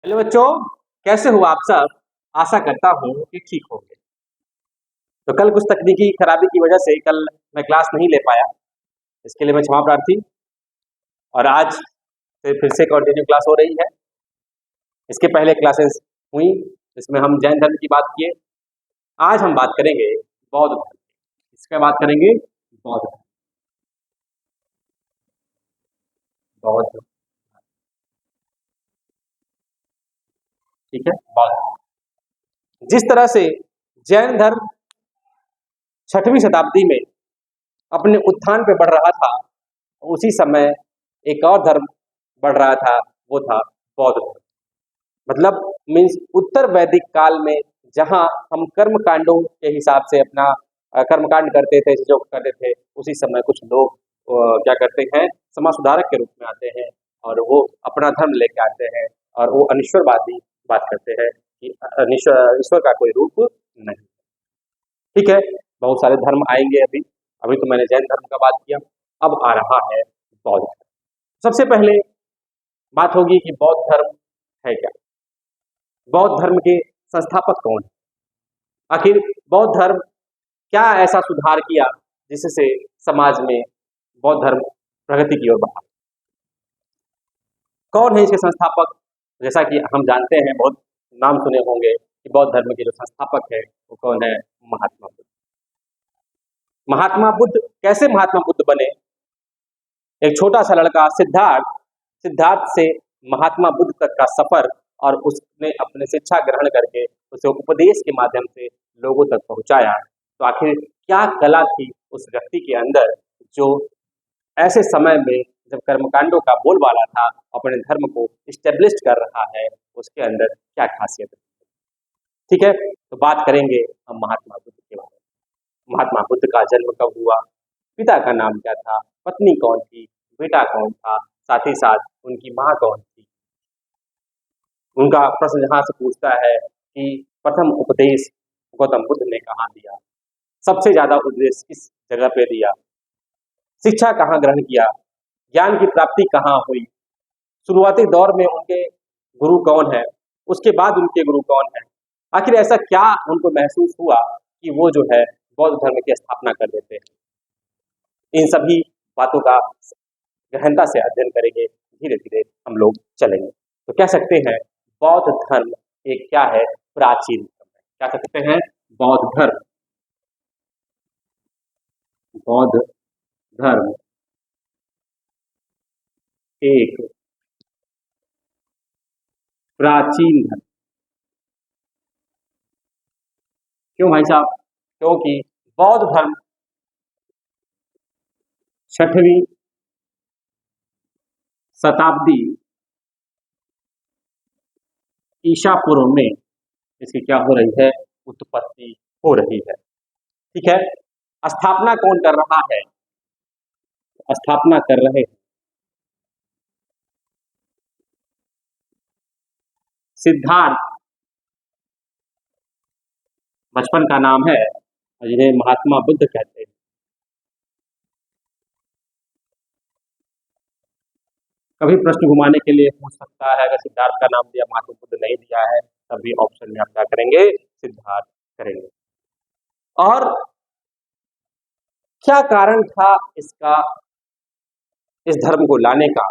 Hello बच्चों, कैसे हो आप सब। आशा करता हूँ कि ठीक होंगे। तो कल कुछ तकनीकी खराबी की वजह से कल मैं क्लास नहीं ले पाया, इसके लिए मैं क्षमा प्रार्थी। और आज फिर से कंटिन्यू क्लास हो रही है। इसके पहले क्लासेस हुई, इसमें हम जैन धर्म की बात किए। आज हम बात करेंगे बौद्ध धर्म। इसका बात करेंगे बौद्ध धर्म। बौद्ध धर्म, ठीक है। बौद्ध धर्म। जिस तरह से जैन धर्म 6वीं शताब्दी में अपने उत्थान पे बढ़ रहा था, उसी समय एक और धर्म बढ़ रहा था, वो था बौद्ध धर्म। मतलब मीन्स उत्तर वैदिक काल में जहाँ हम कर्म कांडों के हिसाब से अपना कर्मकांड करते थे, जो करते थे, उसी समय कुछ लोग क्या करते हैं, समाज सुधारक के रूप में आते हैं और वो अपना धर्म लेके आते हैं और वो अनिश्वरवादी बात करते हैं कि ईश्वर का कोई रूप नहीं। ठीक है, बहुत सारे धर्म आएंगे। अभी अभी तो मैंने जैन धर्म का बात किया, अब आ रहा है बौद्ध धर्म। सबसे पहले बात होगी कि बौद्ध धर्म है क्या। बौद्ध धर्म के संस्थापक कौन है? आखिर बौद्ध धर्म क्या ऐसा सुधार किया जिससे समाज में बौद्ध धर्म प्रगति की ओर बढ़ा? कौन है इसके संस्थापक? जैसा कि हम जानते हैं, बहुत नाम सुने होंगे कि बौद्ध धर्म के जो संस्थापक है वो कौन है? महात्मा बुद्ध। महात्मा बुद्ध कैसे महात्मा बुद्ध बने? एक छोटा सा लड़का सिद्धार्थ से महात्मा बुद्ध तक का सफर, और उसने अपने शिक्षा ग्रहण करके उसे उपदेश के माध्यम से लोगों तक पहुंचाया। तो आखिर क्या कला थी उस व्यक्ति के अंदर, जो ऐसे समय में जब कर्मकांडों का बोलबाला था, अपने धर्म को इस्टेब्लिश कर रहा है, उसके अंदर क्या खासियत है? ठीक है, तो बात करेंगे हम महात्मा बुद्ध के बारे में। महात्मा बुद्ध का जन्म कब हुआ, पिता का नाम क्या था, पत्नी कौन थी, बेटा कौन था, साथ ही साथ उनकी माँ कौन थी। उनका प्रश्न जहां से पूछता है कि प्रथम उपदेश गौतम बुद्ध ने कहाँ दिया, सबसे ज्यादा उपदेश किस जगह पे दिया, शिक्षा कहाँ ग्रहण किया, ज्ञान की प्राप्ति कहाँ हुई, शुरुआती दौर में उनके गुरु कौन है, उसके बाद उनके गुरु कौन है, आखिर ऐसा क्या उनको महसूस हुआ कि वो जो है बौद्ध धर्म की स्थापना कर देते हैं। इन सभी बातों का गहनता से अध्ययन करेंगे, धीरे धीरे हम लोग चलेंगे। तो कह सकते हैं बौद्ध धर्म एक क्या है? प्राचीन धर्म है। क्या कहते हैं? बौद्ध धर्म। बौद्ध धर्म एक प्राचीन धर्म। क्यों भाई साहब? क्योंकि बौद्ध धर्म 6वीं शताब्दी ईसा पूर्व में इसकी क्या हो रही है? उत्पत्ति हो रही है। ठीक है, स्थापना कौन कर रहा है? स्थापना कर रहे सिद्धार्थ, बचपन का नाम है, और जिन्हें महात्मा बुद्ध कहते हैं। कभी प्रश्न घुमाने के लिए पूछ सकता है, अगर सिद्धार्थ का नाम दिया, महात्मा बुद्ध नहीं दिया है, तब भी ऑप्शन में आप क्या करेंगे? सिद्धार्थ करेंगे। और क्या कारण था इसका, इस धर्म को लाने का?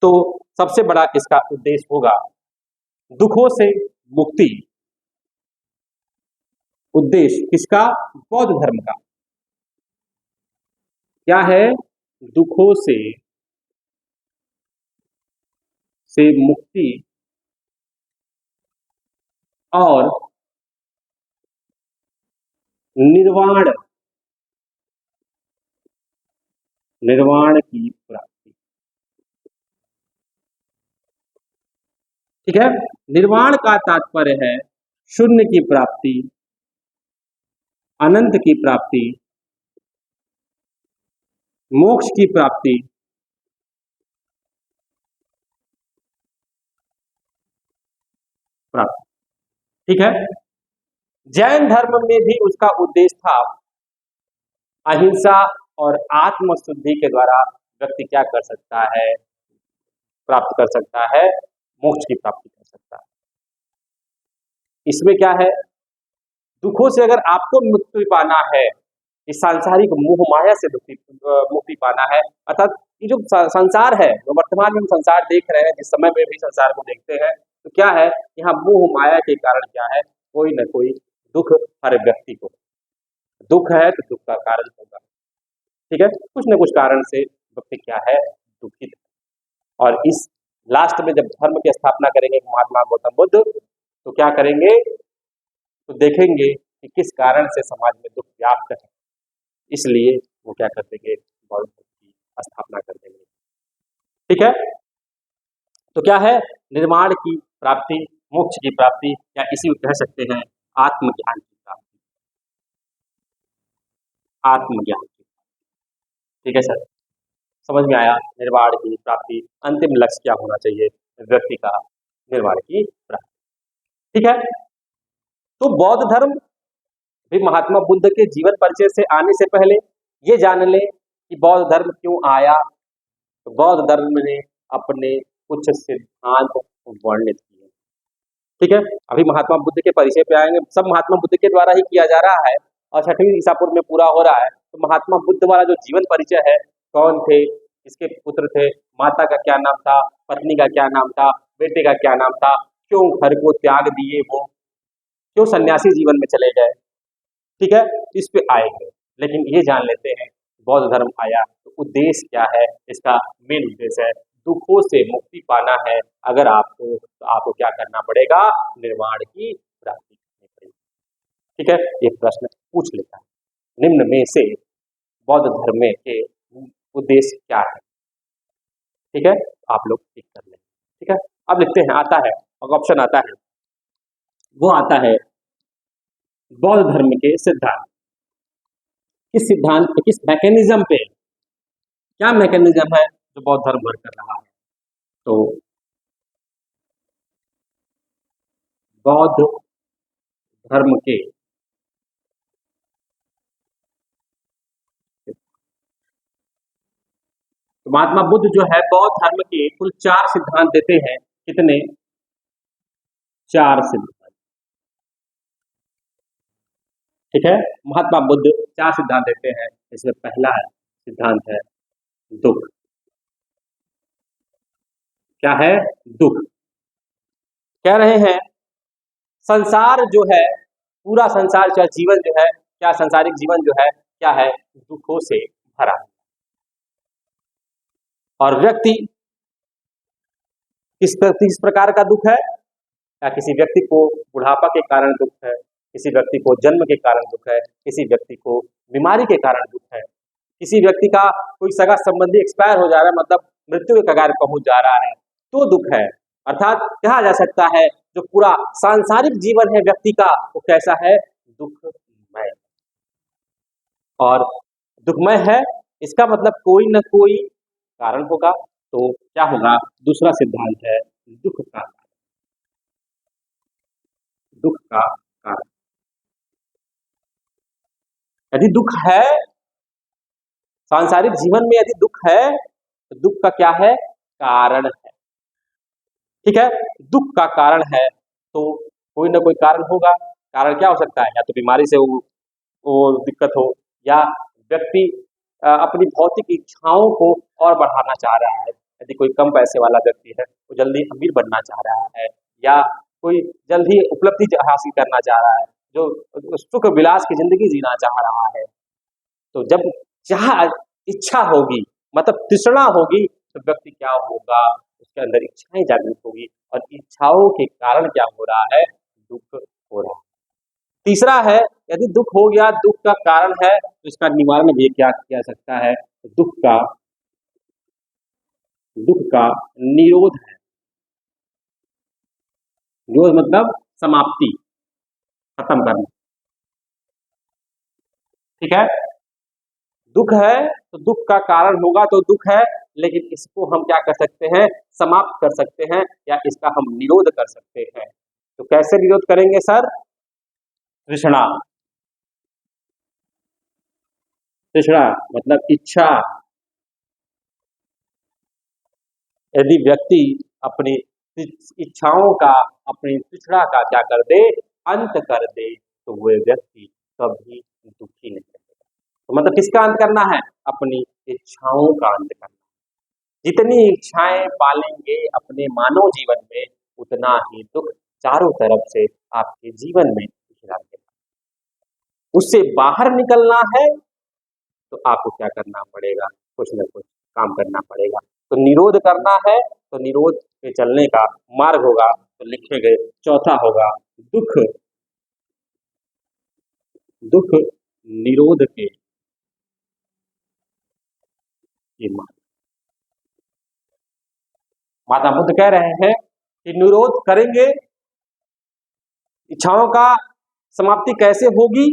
तो सबसे बड़ा इसका उद्देश्य होगा दुखों से मुक्ति। उद्देश्य किसका? बौद्ध धर्म का क्या है? दुखों से मुक्ति और निर्वाण की प्राप्ति। ठीक है, निर्वाण का तात्पर्य है शून्य की प्राप्ति, अनंत की प्राप्ति, मोक्ष की प्राप्ति, ठीक है। जैन धर्म में भी उसका उद्देश्य था अहिंसा और आत्मशुद्धि के द्वारा व्यक्ति क्या कर सकता है? प्राप्त कर सकता है? मोक्ष की प्राप्ति कर सकता है। इसमें क्या है, दुखों से अगर आपको मुक्ति पाना है, इस सांसारिक मोह माया से मुक्ति पाना है, अर्थात ये जो संसार है, जो वर्तमान में हम संसार देख रहे हैं, जिस समय में भी संसार को देखते हैं, तो क्या है, यहाँ मोह माया के कारण क्या है, कोई न कोई दुख हर व्यक्ति को, दुख है तो दुख का कारण होगा, ठीक है, कुछ न कुछ कारण से व्यक्ति क्या है, दुखित है। और इस लास्ट में जब धर्म की स्थापना करेंगे महात्मा गौतम बुद्ध, तो क्या करेंगे, तो देखेंगे कि किस कारण से समाज में दुख व्याप्त है, इसलिए वो क्या कर देंगे, गौतम बुद्ध की स्थापना कर देंगे, ठीक है। तो क्या है, निर्माण की प्राप्ति, मोक्ष की प्राप्ति, या इसी को कह सकते हैं आत्मज्ञान की प्राप्ति, आत्मज्ञान की, ठीक है सर, समझ में आया, निर्वाण की प्राप्ति, अंतिम लक्ष्य क्या होना चाहिए व्यक्ति का, निर्वाण की प्राप्ति, ठीक है। तो बौद्ध धर्म भी महात्मा बुद्ध के जीवन परिचय से आने से पहले ये जान लें कि बौद्ध धर्म क्यों आया। तो बौद्ध धर्म ने अपने कुछ सिद्धांत वर्णित किए, ठीक है। अभी महात्मा बुद्ध के परिचय पे आएंगे, सब महात्मा बुद्ध के द्वारा ही किया जा रहा है और 6वीं ईसा पूर्व में पूरा हो रहा है। तो महात्मा बुद्ध वाला जो जीवन परिचय है, कौन थे, इसके पुत्र थे, माता का क्या नाम था, पत्नी का क्या नाम था, बेटे का क्या नाम था, क्यों घर को त्याग दिए वो, क्यों सन्यासी जीवन में चले गए, ठीक है, इस पे आएंगे। लेकिन ये जान लेते हैं बौद्ध धर्म आया तो उद्देश्य क्या है, इसका मेन उद्देश्य है दुखों से मुक्ति पाना है। अगर आपको, तो आपको क्या करना पड़ेगा, निर्वाण की प्राप्ति करनी पड़ेगी, ठीक है। ये प्रश्न पूछ लेता है, निम्न में से बौद्ध धर्म के उद्देश्य क्या है, ठीक है, आप लोग टिक कर लें, ठीक है। अब लिखते हैं, आता है ऑप्शन आता है, वो आता है बौद्ध धर्म के सिद्धांत, किस सिद्धांत पे, किस मैकेनिज्म पे, क्या मैकेनिज्म है जो बौद्ध धर्म वर्क कर रहा है। तो बौद्ध धर्म के तो महात्मा बुद्ध जो है बौद्ध धर्म के कुल 4 सिद्धांत देते हैं, कितने, 4 सिद्धांत, ठीक है। महात्मा बुद्ध 4 सिद्धांत देते हैं, इसमें पहला सिद्धांत है दुख, क्या है, दुख, कह रहे हैं संसार जो है, पूरा संसार का जीवन जो है, क्या संसारिक जीवन जो है क्या है, दुखों से भरा है। और व्यक्ति किस प्रकार का दुख है, या किसी व्यक्ति को बुढ़ापा के कारण दुख है, किसी व्यक्ति को जन्म के कारण दुख है, किसी व्यक्ति को बीमारी के कारण दुख है, किसी व्यक्ति का कोई सगा संबंधी एक्सपायर हो जा रहा है, मतलब मृत्यु के कगार पहुंच जा रहा है, तो दुख है। अर्थात कहा जा सकता है जो पूरा सांसारिक जीवन है व्यक्ति का, वो कैसा है, दुखमय, और दुखमय है, इसका मतलब कोई न कोई कारण होगा। तो क्या होगा, दूसरा सिद्धांत है दुख का, दुख का कारण। यदि दुख है, सांसारिक जीवन में यदि दुख है, तो दुख का क्या है, कारण है, ठीक है। दुख का कारण है तो कोई ना कोई कारण होगा। कारण क्या हो सकता है, या तो बीमारी से वो दिक्कत हो, या व्यक्ति अपनी भौतिक इच्छाओं को और बढ़ाना चाह रहा है। यदि कोई कम पैसे वाला व्यक्ति है, वो जल्दी अमीर बनना चाह रहा है, या कोई जल्दी उपलब्धि हासिल करना चाह रहा है, जो सुख विलास की जिंदगी जीना चाह रहा है, तो जब चाह इच्छा होगी, मतलब तृष्णा होगी, तो व्यक्ति क्या होगा, उसके अंदर इच्छाएं जागृत होगी, और इच्छाओं के कारण क्या हो रहा है, दुख हो रहा है। तीसरा है, यदि दुख हो गया, दुख का कारण है, तो इसका निवारण ये क्या किया सकता है, दुख का निरोध है। निरोध मतलब समाप्ति, खत्म करना, ठीक है। दुख है तो दुख का कारण होगा, तो दुख है, लेकिन इसको हम क्या कर सकते हैं, समाप्त कर सकते हैं, या इसका हम निरोध कर सकते हैं। तो कैसे निरोध करेंगे सर, तृष्णा, तृष्णा मतलब इच्छा। यदि व्यक्ति अपनी इच्छाओं का, अपनी तृष्णा का क्या कर दे, अंत कर दे, तो वह व्यक्ति कभी दुखी नहीं रहेगा। तो मतलब किसका अंत करना है, अपनी इच्छाओं का अंत करना। जितनी इच्छाएं पालेंगे अपने मानव जीवन में, उतना ही दुख चारों तरफ से आपके जीवन में घिरा देगा। उससे बाहर निकलना है तो आपको क्या करना पड़ेगा, कुछ न कुछ काम करना पड़ेगा। तो निरोध करना है तो निरोध पे चलने का मार्ग होगा, तो लिखे गए चौथा होगा दुख, दुख निरोध के ये मार्ग। माता बुद्ध कह रहे हैं कि निरोध करेंगे, इच्छाओं का समाप्ति कैसे होगी,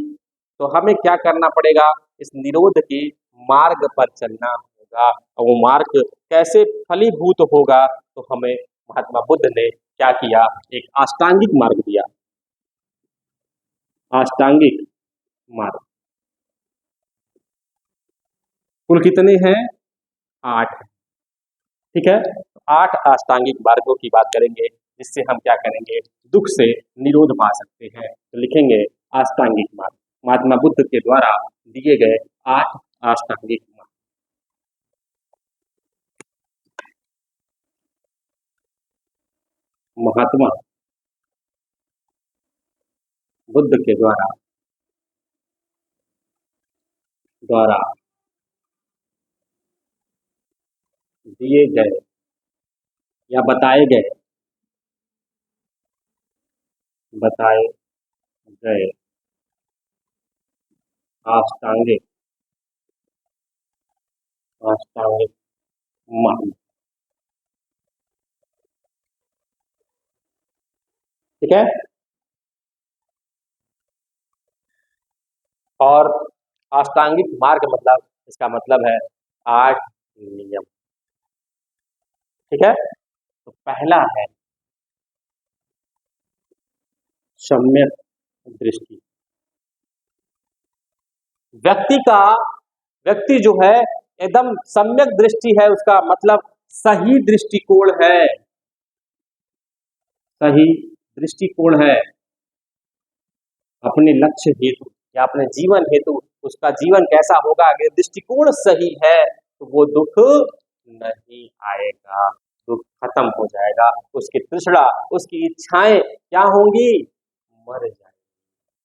तो हमें क्या करना पड़ेगा, इस निरोध के मार्ग पर चलना होगा। और वो मार्ग कैसे फलीभूत होगा, तो हमें महात्मा बुद्ध ने क्या किया, एक अष्टांगिक मार्ग दिया। अष्टांगिक मार्ग कुल कितने हैं, 8। ठीक है, 8 अष्टांगिक मार्गों की बात करेंगे, जिससे हम क्या करेंगे, दुख से निरोध पा सकते हैं। तो लिखेंगे अष्टांगिक मार्ग, महात्मा बुद्ध के द्वारा दिए गए 8 अष्टांगिक मार्ग। महात्मा बुद्ध के द्वारा दिए गए या बताए गए अष्टांगिक अष्टांगिक मार्ग। ठीक है, और अष्टांगिक मार्ग मतलब, इसका मतलब है 8 नियम। ठीक है, तो पहला है सम्यक दृष्टि। व्यक्ति जो है एकदम सम्यक दृष्टि है, उसका मतलब सही दृष्टिकोण है, सही दृष्टिकोण है अपने लक्ष्य हेतु या अपने जीवन हेतु। उसका जीवन कैसा होगा, अगर दृष्टिकोण सही है तो वो दुख नहीं आएगा, दुख खत्म हो जाएगा, उसकी तृष्णा, उसकी इच्छाएं क्या होंगी, मर जाएंगी,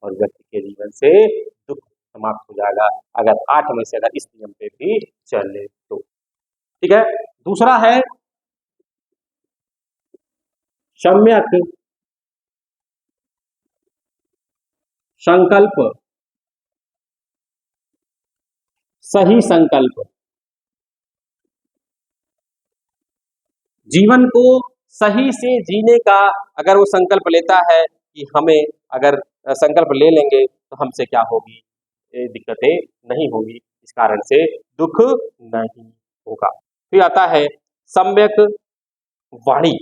और व्यक्ति के जीवन से दुख समाप्त हो जाएगा, अगर 8 में से अगर इस नियम पे भी चले तो। ठीक है, दूसरा है सम्यक संकल्प, सही संकल्प। जीवन को सही से जीने का अगर वो संकल्प लेता है कि हमें अगर संकल्प ले लेंगे तो हमसे क्या होगी, दिक्कतें नहीं होगी, इस कारण से दुख नहीं होगा। फिर आता है सम्यक वाणी,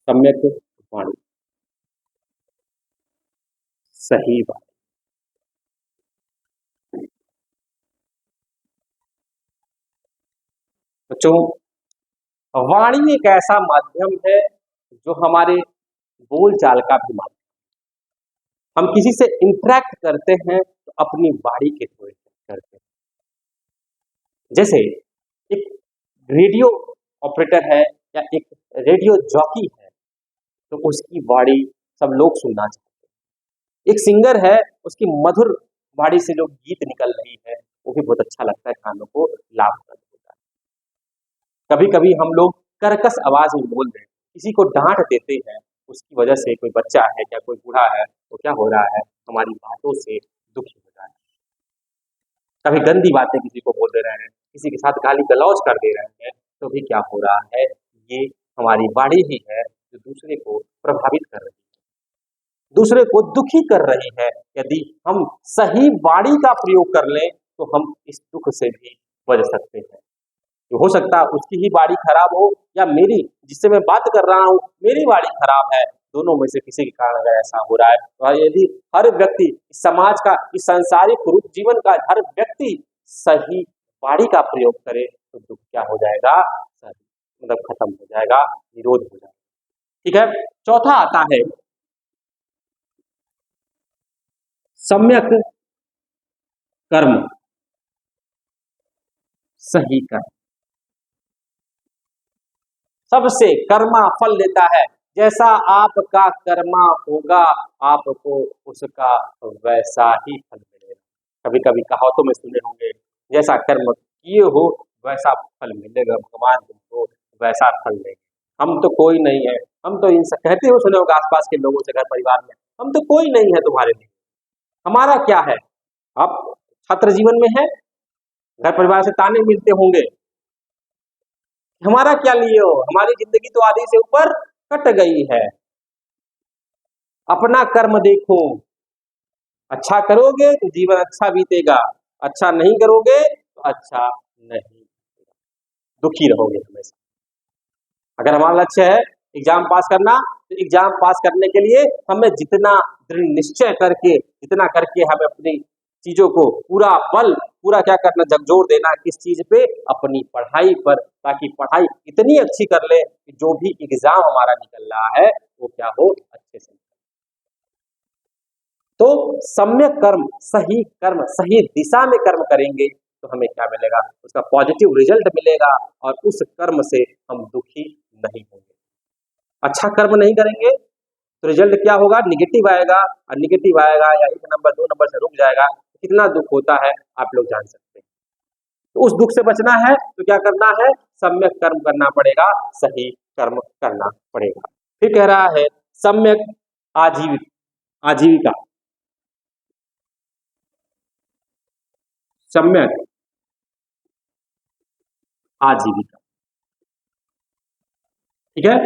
सम्यक वाणी, सही बात। बच्चों, वाणी एक ऐसा माध्यम है जो हमारे बोलचाल का भी माध्यम। हम किसी से इंटरेक्ट करते हैं तो अपनी वाणी के थ्रू करते हैं। जैसे एक रेडियो ऑपरेटर है या एक रेडियो जॉकी है, तो उसकी वाणी सब लोग सुनना चाहते हैं। एक सिंगर है, उसकी मधुर वाणी से जो गीत निकल रही है वो भी बहुत अच्छा लगता है, कानों को लाभप्रद होता है। कभी कभी हम लोग कर्कश आवाज में बोल रहे हैं, किसी को डांट देते हैं, उसकी वजह से कोई बच्चा है या कोई बूढ़ा है तो क्या हो रहा है, हमारी बातों से दुखी हो रहा है। कभी गंदी बातें किसी को बोल दे रहे हैं, किसी के साथ गाली गलौज कर दे रहे हैं, तो भी क्या हो रहा है, ये हमारी वाणी ही है जो दूसरे को प्रभावित कर रही है, दूसरे को दुखी कर रही है। यदि हम सही वाणी का प्रयोग कर लें तो हम इस दुख से भी बच सकते हैं। तो हो सकता है उसकी ही वाणी खराब हो या मेरी, जिससे मैं बात कर रहा हूँ, मेरी वाणी खराब है, दोनों में से किसी के कारण अगर ऐसा हो रहा है, तो यदि हर व्यक्ति, इस समाज का, इस सांसारिक रूप जीवन का हर व्यक्ति सही वाणी का प्रयोग करे तो दुख क्या हो जाएगा, मतलब खत्म हो जाएगा, निरोध हो जाएगा। ठीक है, चौथा आता है सम्यक कर्म, सही कर्म। सबसे कर्मा फल देता है, जैसा आपका कर्मा होगा आपको उसका वैसा ही फल मिलेगा। कभी कभी कहावतों में सुने होंगे, जैसा कर्म किए हो वैसा फल मिलेगा, भगवान तुमको वैसा फल देंगे। हम तो कोई नहीं है, हम तो इन सब कहते हो सुने होगा आसपास के लोगों से, घर परिवार में, हम तो कोई नहीं है तुम्हारे लिए, हमारा क्या है। आप छात्र जीवन में है, घर परिवार से ताने मिलते होंगे, हमारा क्या लिए हो, हमारी जिंदगी तो आधी से ऊपर कट गई है, अपना कर्म देखो, अच्छा करोगे तो जीवन अच्छा बीतेगा, अच्छा नहीं करोगे तो अच्छा नहीं, दुखी रहोगे हमेशा। अगर हमारा लक्ष्य है एग्जाम पास करना, तो एग्जाम पास करने के लिए हमें जितना दृढ़ निश्चय करके, जितना करके हमें अपनी चीजों को पूरा बल, पूरा क्या करना, झकझोर देना किस चीज पे, अपनी पढ़ाई पर, ताकि पढ़ाई इतनी अच्छी कर ले कि जो भी एग्जाम हमारा निकल रहा है वो क्या हो, अच्छे से। तो सम्यक कर्म, सही कर्म, सही दिशा में कर्म करेंगे तो हमें क्या मिलेगा, उसका पॉजिटिव रिजल्ट मिलेगा, और उस कर्म से हम दुखी नहीं होंगे। अच्छा कर्म नहीं करेंगे तो रिजल्ट क्या होगा, निगेटिव आएगा, और निगेटिव आएगा या 1 नंबर 2 नंबर से रुक जाएगा, कितना दुख होता है आप लोग जान सकते हैं। तो उस दुख से बचना है तो क्या करना है, सम्यक कर्म करना पड़ेगा, सही कर्म करना पड़ेगा। फिर कह रहा है सम्यक आजीविका, सम्यक आजीविका। ठीक है,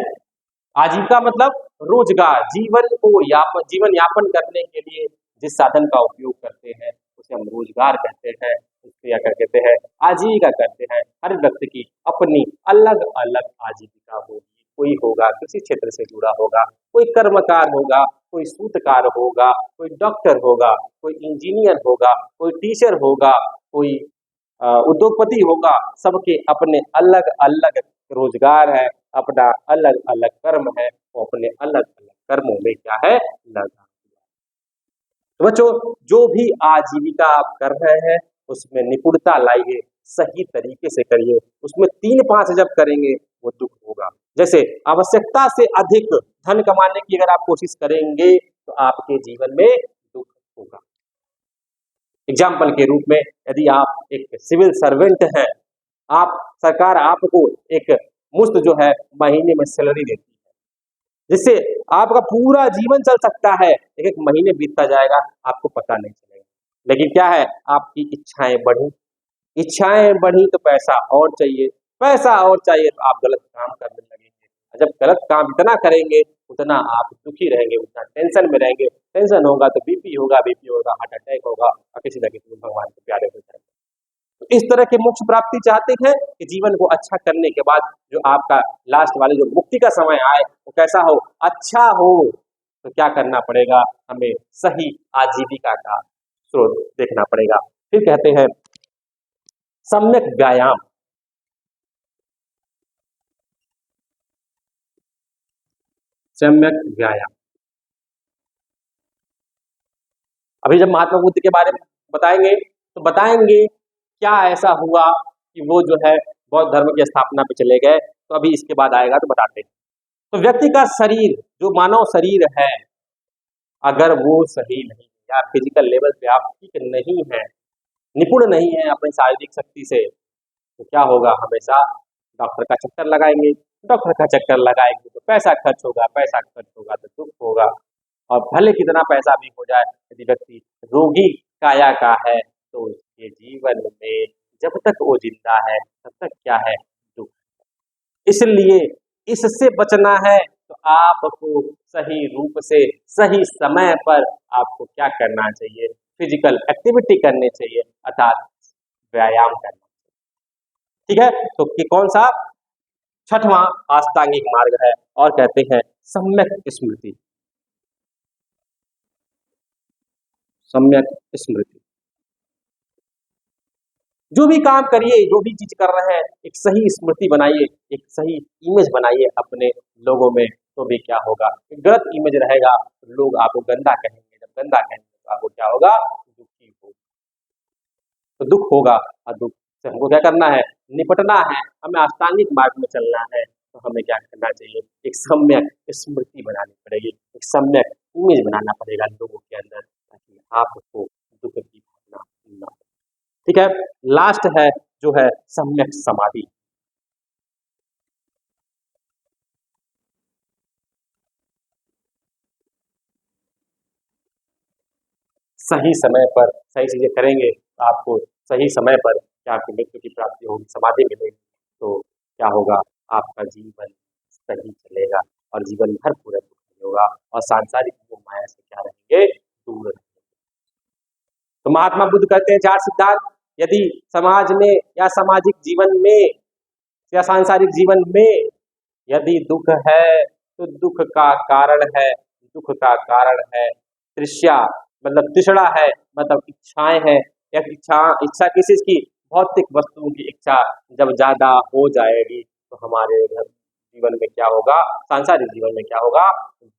आजीविका मतलब रोजगार, जीवन यापन करने के लिए जिस साधन का उपयोग करते हैं उसे हम रोजगार कहते हैं, उसको या क्या कहते हैं, आजीविका कहते हैं। हर व्यक्ति की अपनी अलग अलग आजीविका होगी, कोई होगा किसी क्षेत्र से जुड़ा होगा, कोई कर्मकार होगा, कोई सूतकार होगा, कोई डॉक्टर होगा, कोई इंजीनियर होगा, कोई टीचर होगा, कोई उद्योगपति होगा, सबके अपने अलग अलग रोजगार है, अपना अलग अलग कर्म है, वो अपने अलग अलग कर्मों में क्या है, लगा। तो बच्चों, जो भी आजीविका आप कर रहे हैं उसमें निपुणता लाइए, सही तरीके से करिए, उसमें 3-5 जब करेंगे वो दुख होगा। जैसे आवश्यकता से अधिक धन कमाने की अगर आप कोशिश करेंगे तो आपके जीवन में दुख होगा। एग्जाम्पल के रूप में, यदि आप एक सिविल सर्वेंट हैं, आप सरकार आपको एक मुफ्त जो है महीने में सैलरी देती है, जिससे आपका पूरा जीवन चल सकता है, एक महीने बीतता जाएगा आपको पता नहीं चलेगा। लेकिन क्या है, आपकी इच्छाएं बढ़ी तो पैसा और चाहिए, पैसा और चाहिए तो आप गलत काम करने लगेंगे, जब गलत काम इतना करेंगे उतना आप दुखी रहेंगे, उतना टेंशन में रहेंगे, टेंशन होगा तो बीपी होगा, हार्ट अटैक होगा, और किसी न किसी भगवान के प्यारे हो जाएंगे। तो इस तरह के मोक्ष प्राप्ति चाहते हैं कि जीवन को अच्छा करने के बाद जो आपका लास्ट वाले जो मुक्ति का समय आए वो कैसा हो, अच्छा हो। तो क्या करना पड़ेगा, हमें सही आजीविका का स्रोत देखना पड़ेगा। फिर कहते हैं सम्यक व्यायाम, सम्यक व्यायाम। अभी जब महात्मा बुद्ध के बारे में बताएंगे तो बताएंगे क्या ऐसा हुआ कि वो जो है बौद्ध धर्म की स्थापना पे चले गए, तो अभी इसके बाद आएगा तो बताते हैं। तो व्यक्ति का शरीर, जो मानव शरीर है, अगर वो सही नहीं या फिजिकल लेवल पे आप ठीक नहीं है, निपुण नहीं है अपनी शारीरिक शक्ति से, तो क्या होगा, हमेशा डॉक्टर का चक्कर लगाएंगे, डॉक्टर का चक्कर लगाएंगे तो पैसा खर्च होगा, पैसा खर्च होगा तो दुख होगा। और भले कितना पैसा भी हो जाए, यदि व्यक्ति रोगी काया का है तो उसके जीवन में जब तक वो जिंदा है तब तक क्या है, दुख। इसलिए इससे बचना है तो आपको सही रूप से सही समय पर आपको क्या करना चाहिए, फिजिकल एक्टिविटी करनी चाहिए, अर्थात व्यायाम करना। ठीक है, तो कि कौन सा, छठवां आस्तांगिक मार्ग है, और कहते हैं सम्यक स्मृति, सम्यक स्मृति। जो भी काम करिए, जो भी चीज कर रहे हैं, एक सही स्मृति बनाइए, एक सही इमेज बनाइए अपने लोगों में, तो भी क्या होगा, एक गलत इमेज रहेगा, लोग आपको गंदा कहेंगे, जब गंदा कहेंगे तो आपको क्या होगा, दुखी होगा, तो दुख होगा, और दुख से हमको क्या करना है, निपटना है, हमें अष्टांगिक मार्ग में चलना है, तो हमें क्या करना चाहिए, एक सम्यक स्मृति बनानी पड़ेगी, एक सम्यक इमेज बनाना पड़ेगा लोगों के अंदर, ताकि आपको दुख की भावना न हो। ठीक है, लास्ट है जो है सम्यक समाधि। सही समय पर सही चीजें करेंगे तो आपको सही समय पर क्या आपकी मृत्यु की प्राप्ति होगी, समाधि मिलेगी, तो क्या होगा, आपका जीवन सही चलेगा और जीवन भर पूरा दुख नहीं होगा, और सांसारिक मोह माया से क्या रहेंगे, दूर रहेंगे। तो महात्मा बुद्ध कहते हैं चार सिद्धांत, यदि समाज में या सामाजिक जीवन में या सांसारिक जीवन में यदि दुख है तो दुख का कारण है, दुख का कारण है तृष्णा, मतलब तृष्णा है, मतलब इच्छाएं हैं, या इच्छा इच्छा किस चीज की, भौतिक वस्तुओं की इच्छा जब ज्यादा हो जाएगी तो हमारे जीवन में क्या होगा, सांसारिक जीवन में क्या होगा,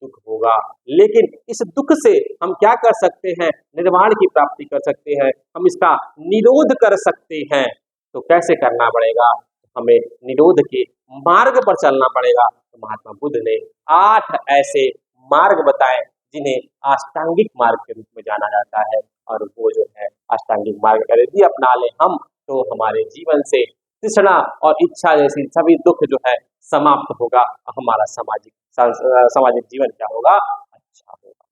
दुख होगा। लेकिन इस दुख से हम क्या कर सकते हैं, निर्वाण की प्राप्ति कर सकते हैं, हम इसका निरोध कर सकते हैं। तो कैसे करना पड़ेगा, हमें निरोध के मार्ग पर चलना पड़ेगा। तो महात्मा बुद्ध ने 8 ऐसे मार्ग बताए जिन्हें अष्टांगिक मार्ग के रूप में जाना जाता है, और वो जो है अष्टांगिक मार्ग अगर यदि अपना ले हम, तो हमारे जीवन से तृष्णा और इच्छा जैसी सभी दुख जो है समाप्त होगा, हमारा सामाजिक जीवन क्या होगा, अच्छा होगा।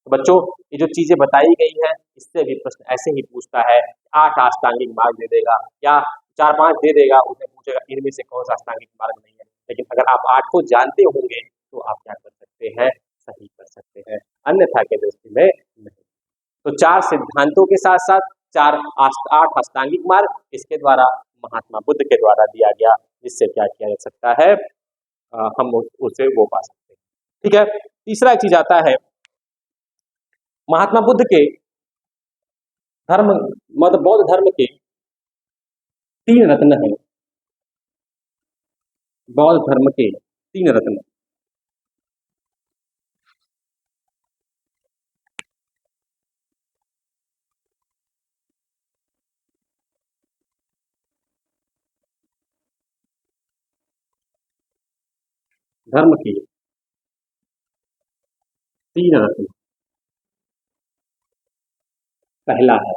तो बच्चों, ये जो चीजें बताई गई हैं, इससे भी प्रश्न ऐसे ही पूछता है, 8 अष्टांगिक मार्ग दे देगा या 4-5 दे देगा, उसे पूछेगा इनमें से कौन सा अष्टांगिक मार्ग नहीं है। लेकिन अगर आप 8 को जानते होंगे तो आप क्या कर सकते हैं, सही कर सकते हैं, अन्यथा के दृष्टि में नहीं। तो 4 सिद्धांतों के साथ साथ 8 अष्टांगिक मार्ग इसके द्वारा महात्मा बुद्ध के द्वारा दिया गया, जिससे क्या किया जा सकता है, हम उसे वो पा सकते हैं। ठीक है, तीसरा एक चीज आता है, महात्मा बुद्ध के धर्म, मतलब बौद्ध धर्म के 3 रत्न हैं, बौद्ध धर्म के 3 रत्न। धर्म के 3 रत्न, पहला है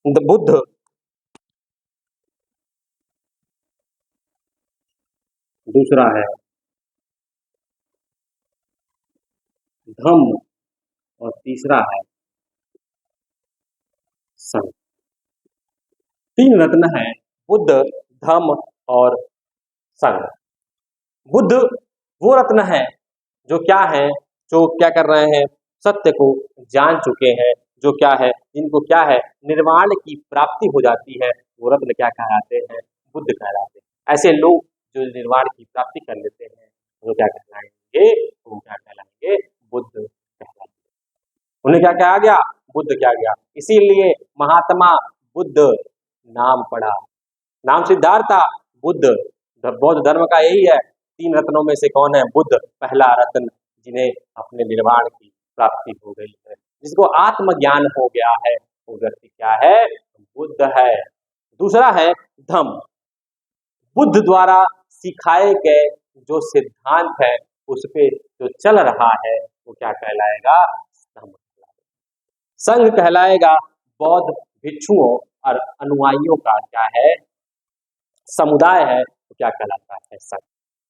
बुद्ध, दूसरा है धम्म, और तीसरा है संघ। 3 रत्न है, बुद्ध, धम्म और संघ। बुद्ध वो रत्न है जो क्या है, जो क्या कर रहे हैं, सत्य को जान चुके हैं, जो क्या है, इनको क्या है, निर्वाण की प्राप्ति हो जाती है, वो रत्न क्या कहलाते हैं, बुद्ध कहलाते हैं। ऐसे लोग जो निर्वाण की प्राप्ति कर लेते हैं वो क्या कहलाएंगे, वो क्या कहलाएंगे, बुद्ध कहलाएंगे। उन्हें क्या कहा गया, बुद्ध क्या गया, इसीलिए महात्मा बुद्ध नाम पड़ा, नाम सिद्धार्थ, बुद्ध, बौद्ध धर्म का यही है। 3 रत्नों में से कौन है, बुद्ध, पहला रत्न, जिन्हें अपने निर्वाण की प्राप्ति हो गई है, जिसको आत्मज्ञान हो गया है, वो व्यक्ति क्या है, बुद्ध है। दूसरा है धम्म, बुद्ध द्वारा सिखाए गए जो सिद्धांत है उस पे जो चल रहा है वो क्या कहलाएगा, धम्म। संघ कहलाएगा बौद्ध भिक्षुओं और अनुयायियों का क्या है, समुदाय है, तो क्या कहलाता है, संघ।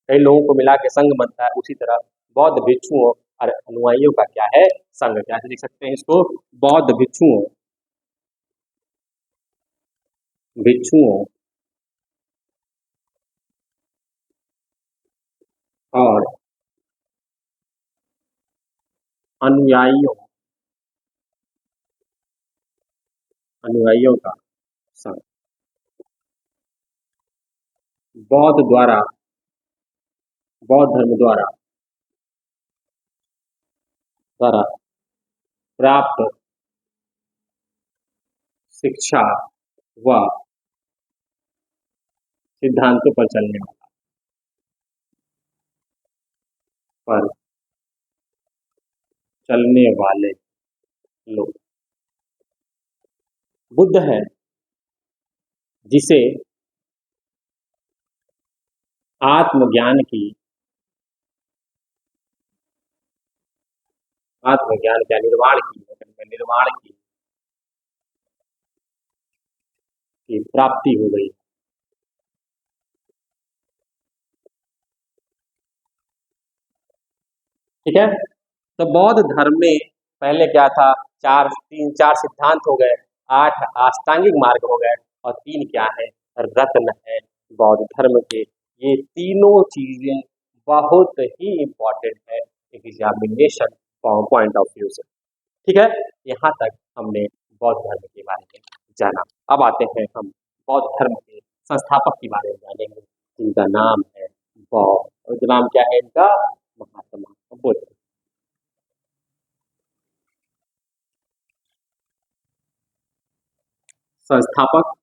कई लोगों को मिला के संघ बनता है, उसी तरह बौद्ध भिक्षुओं और अनुयायियों का क्या है, संघ। कैसे लिख सकते हैं इसको, बौद्ध भिक्षुओं, भिक्षुओं और अनुयायियों, अनुयायियों का संघ। बौद्ध द्वारा, बौद्ध धर्म द्वारा द्वारा प्राप्त शिक्षा व सिद्धांतों पर चलने वाले लोग। बुद्ध है जिसे आत्मज्ञान की निर्वाण की प्राप्ति हो गई। ठीक है, तो बौद्ध धर्म में पहले क्या था, चार सिद्धांत हो गए, 8 अष्टांगिक मार्ग हो गए, और 3 क्या है, रत्न है बौद्ध धर्म के। ये तीनों चीजें बहुत ही इंपॉर्टेंट है एग्जामिनेशन पॉइंट ऑफ व्यू से। ठीक है, यहाँ तक हमने बौद्ध धर्म के बारे में जाना। अब आते हैं हम बौद्ध धर्म के संस्थापक के बारे में जानेंगे, जिनका नाम है बौद्ध, और नाम क्या है इनका, महात्मा बुद्ध। संस्थापक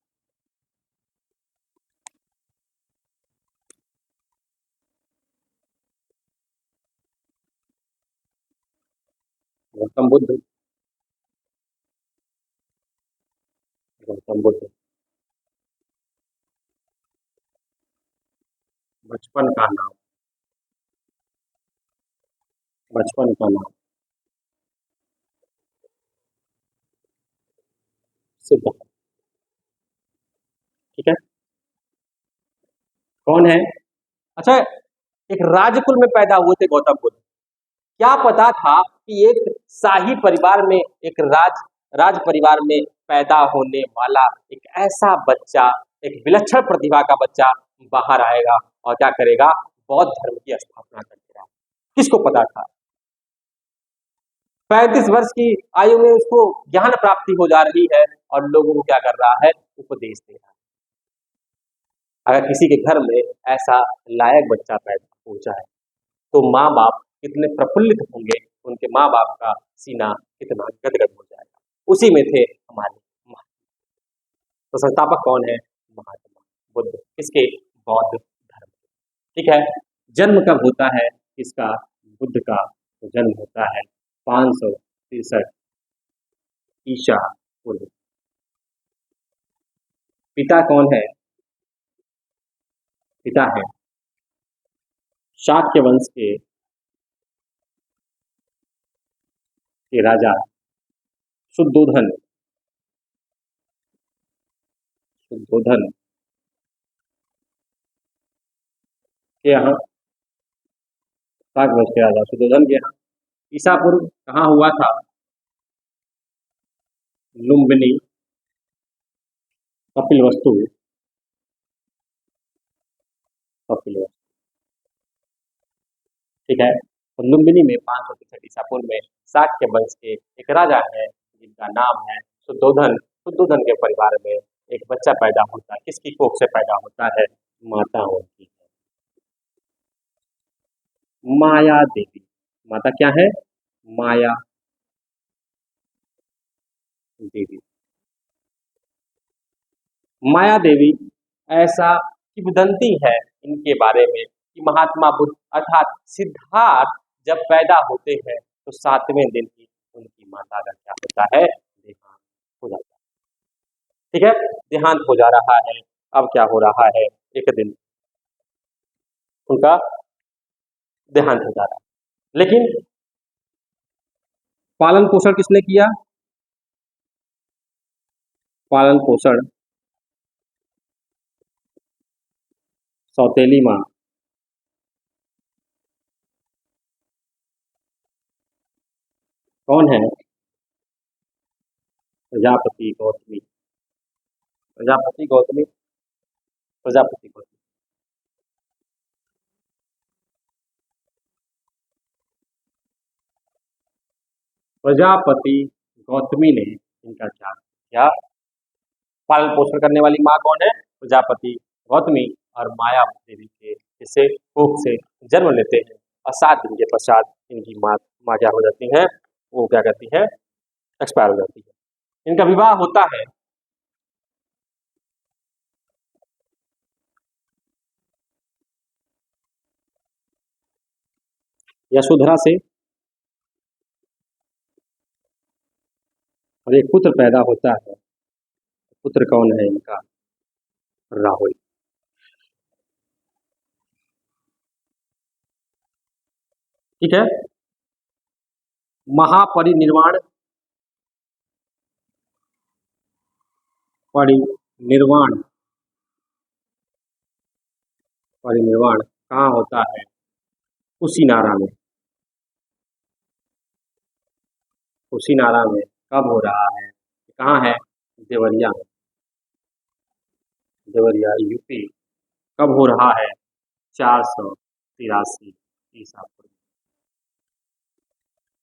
गौतम बुद्ध। बचपन का नाम सिद्धार्थ। ठीक है, कौन है, अच्छा, एक राजकुल में पैदा हुए थे गौतम बुद्ध। क्या पता था कि एक शाही परिवार में, एक राज परिवार में पैदा होने वाला एक ऐसा बच्चा, एक विलक्षण प्रतिभा का बच्चा बाहर आएगा और क्या करेगा, बौद्ध धर्म की स्थापना करेगा। किसको पता था? 35 वर्ष की आयु में उसको ज्ञान प्राप्ति हो जा रही है और लोगों को क्या कर रहा है, उपदेश दे रहा है। अगर किसी के घर में ऐसा लायक बच्चा पैदा हो जाए तो माँ बाप कितने प्रफुल्लित होंगे, उनके माँ बाप का सीना कितना गदगद हो जाएगा। उसी में थे हमारे महात्मा। तो संस्थापक कौन है, महात्मा बुद्ध। किसके, बौद्ध धर्म। ठीक है, जन्म कब होता है इसका, बुद्ध का जन्म होता है 563 ईसा पूर्व। पिता कौन है, पिता है शाक्य वंश के राजा शुद्धोधन के यहाँ, शाक्य वंश के राजा शुद्धोधन के यहाँ ईसा पूर्व कहाँ हुआ था, लुम्बिनी कपिलवस्तु। ठीक है, तो लुम्बिनी में 563 ईसा पूर्व में शाक्य वंश के एक राजा है जिनका नाम है शुद्धोधन। शुद्धोधन के परिवार में एक बच्चा पैदा होता है। किसकी कोख से पैदा होता है, माताओं की, माया देवी। माता क्या है, माया देवी। माया देवी ऐसा किंवदंती है इनके बारे में कि महात्मा बुद्ध अर्थात सिद्धार्थ जब पैदा होते हैं तो 7वें दिन ही उनकी माता का क्या होता है, देहांत हो जाता है। ठीक है, देहांत हो जा रहा है। अब क्या हो रहा है, एक दिन उनका देहांत हो जा रहा है, लेकिन पालन पोषण किसने किया, पालन पोषण सौतेली माँ कौन है, प्रजापति गौतमी। प्रजापति गौतमी ने इनका क्या पालन पोषण करने वाली माँ कौन है, प्रजापति गौतमी, और माया देवी के इससे कोख से जन्म लेते हैं और 7 दिन के पश्चात इनकी माँ क्या हो जाती है, वो क्या करती है, एक्सपायर हो जाती है। इनका विवाह होता है यशोधरा से और एक पुत्र पैदा होता है। पुत्र कौन है इनका? राहुल। ठीक है। महापरिनिर्वाण परिनिर्वाण परिनिर्वाण कहाँ होता है? कुशीनारा में। कुशीनारा में कब हो रहा है? कहाँ है? देवरिया में। देवरिया यूपी। कब हो रहा है? 483 ईसा पूर्व।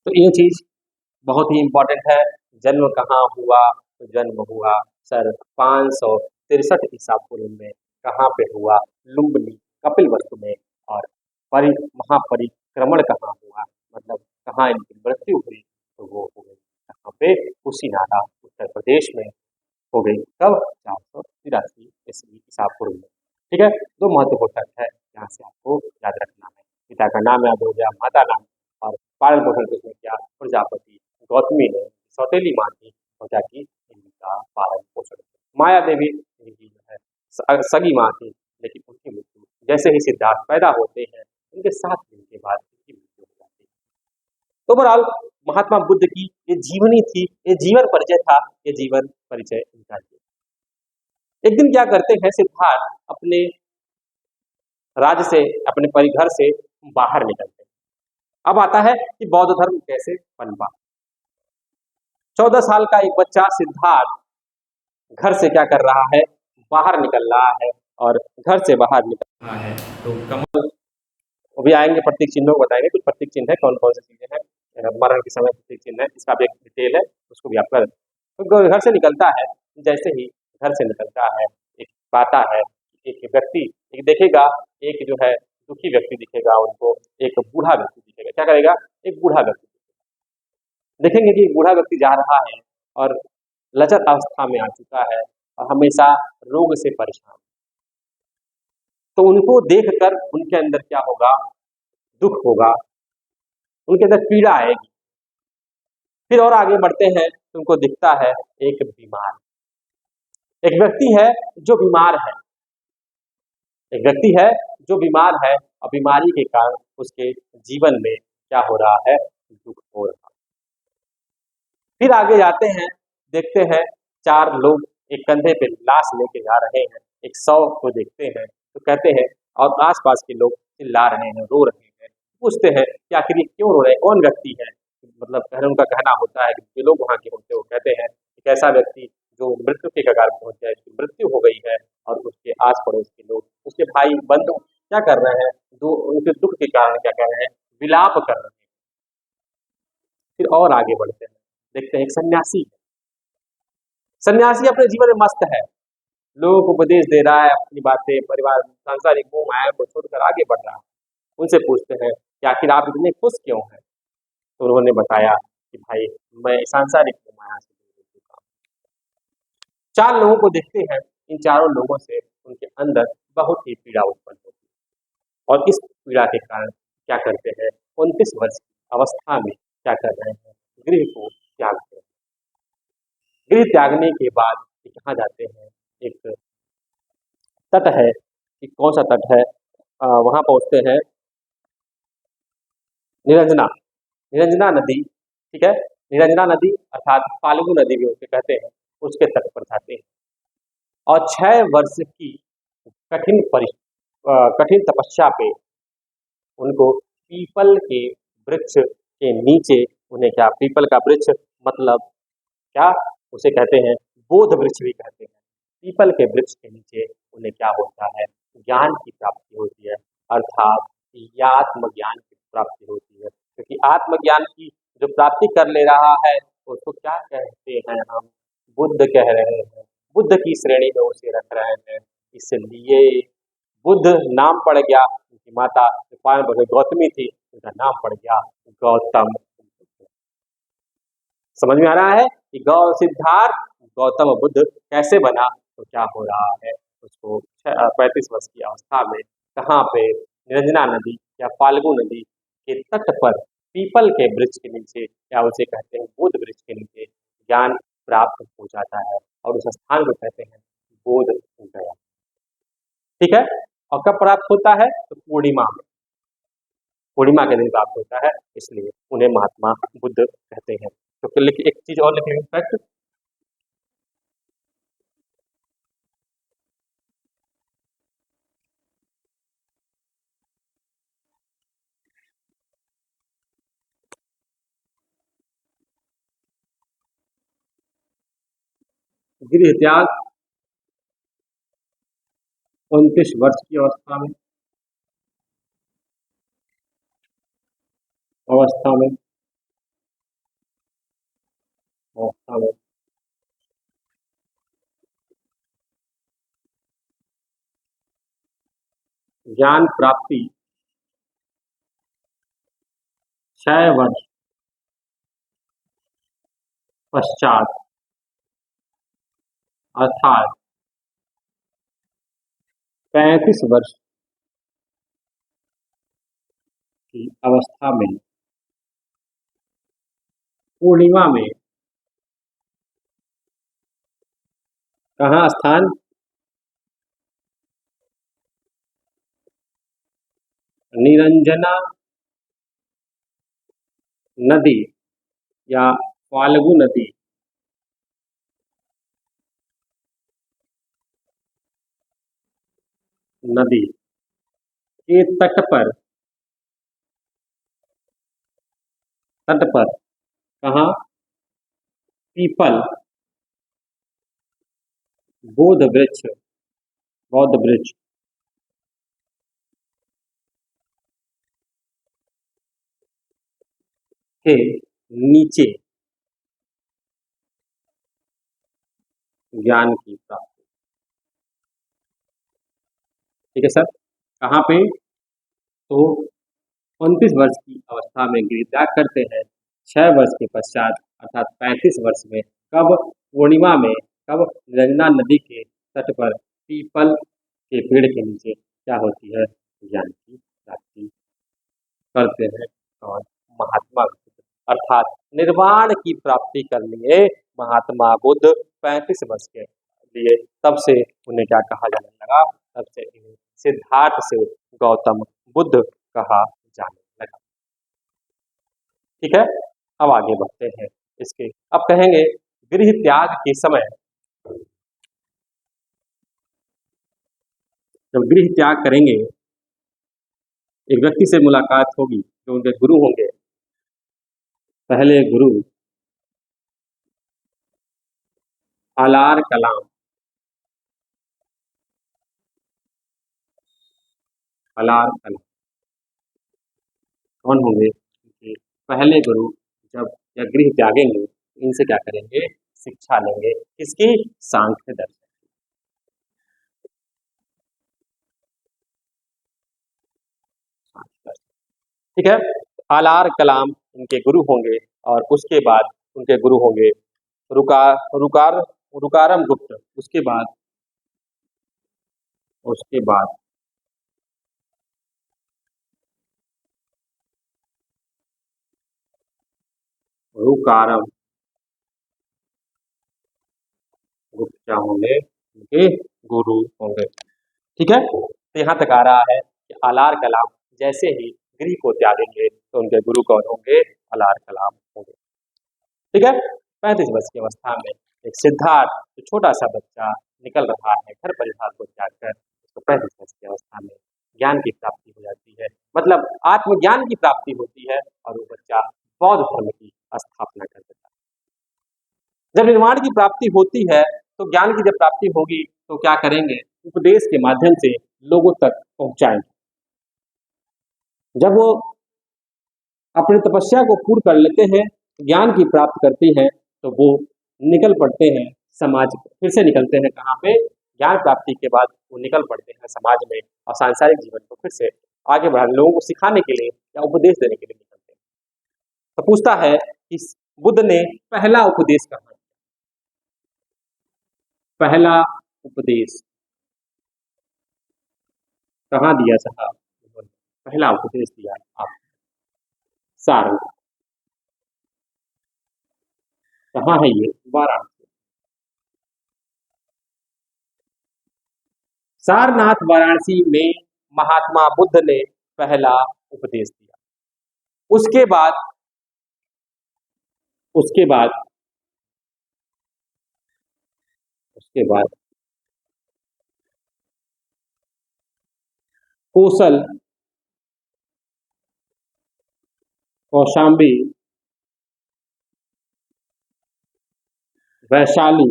तो ये चीज बहुत ही इम्पोर्टेंट है। जन्म कहाँ हुआ? तो जन्म हुआ सर 563 ईसा पूर्व में। कहाँ पे हुआ? लुम्बिनी कपिलवस्तु में। और महापरिक्रमण कहाँ हुआ, मतलब कहाँ इनकी मृत्यु हुई? तो वो हो गई कहाँ पे? कुशीनारा उत्तर प्रदेश में हो गई। कब? 483 ईसा पूर्व में। ठीक है। दो महत्वपूर्ण तथ्य है यहाँ से आपको याद रखना है। पिता का नाम याद हो गया, माता नाम, और पालन पोषण किसने किया? प्रजापति गौतमी ने सौतेली माँ थी और जाके इनका पालन पोषण किया। माया देवी इनकी जो है सगी माँ थी, लेकिन उनकी मृत्यु जैसे ही सिद्धार्थ पैदा होते हैं उनके 7 दिन के बाद उनकी मृत्यु हो जाती है। तो ओवरऑल महात्मा बुद्ध की ये जीवनी थी, ये जीवन परिचय था, ये जीवन परिचय इनका। एक दिन क्या करते हैं सिद्धार्थ, अपने राज्य से, अपने परिघर से बाहर निकलते हैं। अब आता है कि बौद्ध धर्म कैसे पनपा। 14 साल का एक बच्चा सिद्धार्थ घर से क्या कर रहा है? बाहर निकल रहा है। और घर से बाहर निकल रहा है तो कमल, अभी आएंगे प्रतीक चिन्हों को बताएंगे, कुछ प्रतीक चिन्ह है, कौन कौन से चीजें हैं मरण के समय प्रतीक चिन्ह है, इसका भी एक डिटेल है, उसको भी आप कर। तो घर से निकलता है, जैसे ही घर से निकलता है एक पाता है, एक व्यक्ति एक देखेगा, एक जो है दुखी व्यक्ति दिखेगा उनको, एक बूढ़ा व्यक्ति दिखेगा। क्या करेगा? एक बूढ़ा व्यक्ति देखेंगे कि बूढ़ा व्यक्ति जा रहा है और लचर अवस्था में आ चुका है और हमेशा रोग से परेशान। तो उनको देखकर उनके अंदर क्या होगा? दुख होगा, उनके अंदर पीड़ा आएगी। फिर और आगे बढ़ते हैं तो उनको दिखता है एक बीमार, एक व्यक्ति है जो बीमार है, एक व्यक्ति है जो बीमार है और बीमारी के कारण उसके जीवन में क्या हो रहा है? दुख हो रहा है। फिर आगे जाते हैं, देखते हैं 4 लोग एक कंधे पे लाश लेके जा रहे हैं, एक शव को देखते हैं तो कहते हैं, और आसपास के लोग चिल्ला रहे हैं, रो रहे हैं। पूछते हैं कि आखिर ये क्यों रो रहे हैं, कौन व्यक्ति है? मतलब उनका कहना होता है कि जो लोग वहाँ के होते हैं वो कहते हैं एक ऐसा व्यक्ति जो मृत्यु के कगार पर पहुंच गया, उसकी मृत्यु हो गई है और उसके आस पड़ोस के लोग, उसके भाई बंधु क्या कर रहे हैं? उनके दुख के कारण क्या कर रहे हैं? विलाप कर रहे हैं। फिर और आगे बढ़ते हैं, देखते हैं एक सन्यासी, सन्यासी अपने जीवन में मस्त है, लोगों को उपदेश दे रहा है, अपनी बातें, परिवार, सांसारिक मोह माया को छोड़कर आगे बढ़ रहा है। उनसे पूछते हैं कि आखिर आप इतने खुश क्यों हैं? तो उन्होंने बताया कि भाई मैं सांसारिक मोह माया से दूर हो चुका हूं। 4 लोगों को देखते हैं, इन चारों लोगों से उनके अंदर बहुत ही पीड़ा उत्पन्न होती है और इस पीड़ा के कारण क्या करते हैं? 29 वर्ष की अवस्था में क्या कर रहे हैं? गृह को त्यागते हैं। गृह त्यागने के बाद कहाँ जाते हैं? एक तट है, एक कौन सा तट है? वहां पहुंचते हैं, निरंजना, निरंजना नदी। ठीक है। निरंजना नदी अर्थात फाल्गु नदी भी उसे कहते हैं, उसके तट पर जाते हैं और 6 वर्ष की कठिन तपस्या पे उनको पीपल के वृक्ष के नीचे, उन्हें क्या पीपल का वृक्ष मतलब क्या उसे कहते हैं? बोध वृक्ष भी कहते हैं। पीपल के वृक्ष के नीचे उन्हें क्या होता है? ज्ञान की प्राप्ति होती है, अर्थात आत्मज्ञान की प्राप्ति होती है। क्योंकि आत्मज्ञान की जो प्राप्ति कर ले रहा है उसको क्या कहते हैं? हम बुद्ध कह रहे हैं, बुद्ध की श्रेणी में उसे रख रहे हैं। इसलिए बुद्ध नाम पड़ गया, उनकी माता गौतमी थी, उनका नाम पड़ गया गौतम। समझ में आ रहा है कि सिद्धार्थ गौतम बुद्ध कैसे बना? तो क्या हो रहा है? उसको 35 वर्ष की अवस्था में कहाँ पे? निरंजना नदी या फाल्गु नदी के तट पर पीपल के वृक्ष के नीचे या उसे कहते हैं बोध वृक्ष के नीचे ज्ञान प्राप्त हो जाता है और उस स्थान को कहते हैं बोध गया। ठीक है। और कब प्राप्त होता है? तो पूर्णिमा में, पूर्णिमा के दिन प्राप्त होता है, इसलिए उन्हें महात्मा बुद्ध कहते हैं। तो फिर लिखिए, एक चीज और लिखेंगे फैक्ट, गृह त्याग 29 वर्ष की अवस्था में अवस्था में ज्ञान प्राप्ति 6 वर्ष पश्चात अर्थात 35 वर्ष की अवस्था में पूर्णिमा में कहाँ स्थान? निरंजना नदी या फाल्गु नदी नदी के तट पर कहाँ? पीपल बोध वृक्ष बौद्ध वृक्ष के नीचे ज्ञान की प्राप्ति। ठीक है सर। कहाँ पे? तो 29 वर्ष की अवस्था में गृह त्याग करते हैं, 6 वर्ष के पश्चात अर्थात 35 वर्ष में, कब? पूर्णिमा में। कब? निरंजना नदी के तट पर पीपल के पेड़ के नीचे क्या होती है? ज्ञान की प्राप्ति करते हैं। और महात्मा अर्थात निर्वाण की प्राप्ति कर लिए महात्मा बुद्ध 35 वर्ष के लिए, तब से उन्हें क्या कहा जाने लगा? तब से इन्हें सिद्धार्थ से गौतम बुद्ध कहा जाने लगा। ठीक है। अब आगे बढ़ते हैं इसके। अब कहेंगे गृह त्याग के समय, जब गृह त्याग करेंगे, एक व्यक्ति से मुलाकात होगी जो उनके गुरु होंगे। पहले गुरु आलार कलाम, आलार कलाम कौन होंगे? कि पहले गुरु जब यह गृह त्यागेंगे, इनसे क्या करेंगे? शिक्षा लेंगे। किसकी? सांख्य दर्शन। ठीक है। आलार कलाम इनके गुरु होंगे और उसके बाद उनके गुरु होंगे रुकार रुकारम गुप्त, उसके बाद उसके बाद रुकारम गुप्त क्या होंगे? उनके गुरु होंगे। ठीक है। तो यहाँ तक आ रहा है कि आलार कलाम जैसे ही गृह को त्यागेंगे तो उनके गुरु कौन होंगे? आलार कलाम होंगे। ठीक है। 35 वर्ष की अवस्था में एक सिद्धार्थ, जो छोटा सा बच्चा निकल रहा है घर परिवार को त्याग कर, उसको 35 वर्ष की अवस्था में ज्ञान की प्राप्ति हो जाती है, मतलब आत्मज्ञान की प्राप्ति होती है और वो बच्चा बौद्ध धर्म की स्थापना कर देता है। जब निर्वाण की प्राप्ति होती है तो ज्ञान की जब प्राप्ति होगी तो क्या करेंगे? उपदेश के माध्यम से लोगों तक पहुंचाएंगे। जब वो अपनी तपस्या को पूर्ण कर लेते हैं, ज्ञान की प्राप्त करते हैं, तो वो निकल पड़ते हैं समाज, फिर से निकलते हैं कहाँ पे? ज्ञान प्राप्ति के बाद वो निकल पड़ते हैं समाज में और सांसारिक जीवन को फिर से आगे बढ़ाने, लोगों को सिखाने के लिए या उपदेश देने के लिए निकलते हैं। तो पूछता है कि बुद्ध ने पहला उपदेश कहाँ? पहला उपदेश कहाँ दिया साहब? पहला उपदेश दिया आप सारनाथ कहाँ है ये? वाराणसी। सारनाथ वाराणसी में महात्मा बुद्ध ने पहला उपदेश दिया। उसके बाद उसके बाद उसके बाद कौशल, कौशाम्बी, वैशाली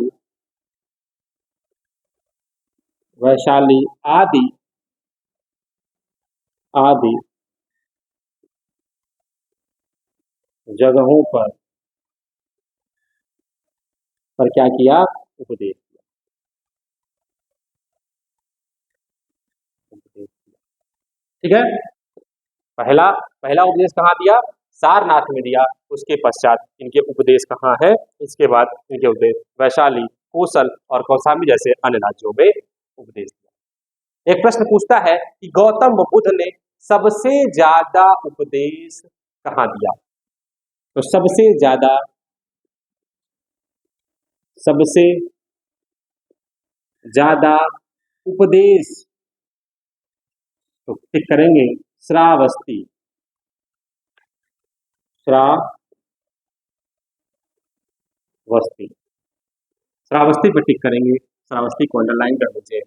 वैशाली आदि आदि जगहों पर क्या किया? उपदेश दिया। उपदेश दिया। ठीक है। पहला पहला उपदेश कहाँ दिया? सारनाथ में दिया। उसके पश्चात इनके उपदेश कहाँ है? इसके बाद इनके उपदेश वैशाली, कौशल और कौशाम्बी जैसे अन्य राज्यों में उपदेश दिया। एक प्रश्न पूछता है कि गौतम बुद्ध ने सबसे ज्यादा उपदेश कहाँ दिया? तो सबसे ज्यादा उपदेश तो टिक करेंगे श्रावस्ती। श्रावस्ती पर टिक करेंगे। श्रावस्ती को अंडरलाइन कर दीजिए।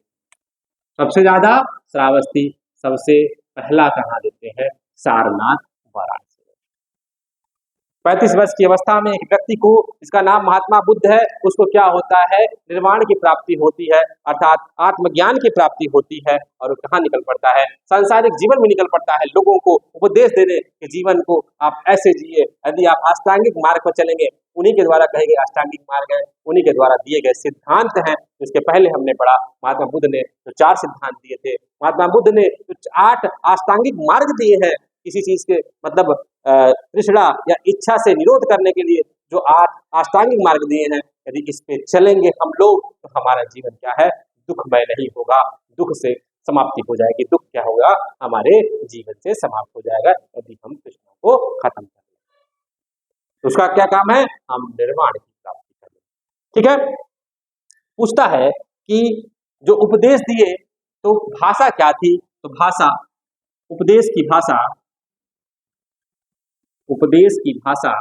सबसे ज्यादा श्रावस्ती, सबसे पहला कहाँ देते हैं? सारनाथ वाराणसी। 35 वर्ष की अवस्था में एक व्यक्ति को, जिसका नाम महात्मा बुद्ध है, उसको क्या होता है? निर्वाण की प्राप्ति होती है, अर्थात आत्मज्ञान की प्राप्ति होती है। और वो कहाँ निकल पड़ता है? सांसारिक जीवन में निकल पड़ता है, लोगों को उपदेश देने कि जीवन को आप ऐसे जिए। यदि आप अष्टांगिक मार्ग पर चलेंगे, उन्हीं के द्वारा कहे गए अष्टांगिक मार्ग है, उन्हीं के द्वारा दिए गए सिद्धांत हैं। इसके पहले हमने पढ़ा महात्मा बुद्ध ने जो 4 सिद्धांत दिए थे, महात्मा बुद्ध ने 8 अष्टांगिक मार्ग दिए हैं। किसी चीज के मतलब तृष्णा या इच्छा से निरोध करने के लिए जो 8 अष्टांगिक मार्ग दिए हैं, यदि इस पे चलेंगे हम लोग तो हमारा जीवन क्या है? दुखमय नहीं होगा, दुख से समाप्ति हो जाएगी। दुख क्या होगा? हमारे जीवन से समाप्त हो जाएगा यदि हम तृष्णा को खत्म कर लें। उसका क्या काम है? हम निर्वाण की प्राप्ति करें। ठीक है। पूछता है कि जो उपदेश दिए तो भाषा क्या थी? तो भाषा, उपदेश की भाषा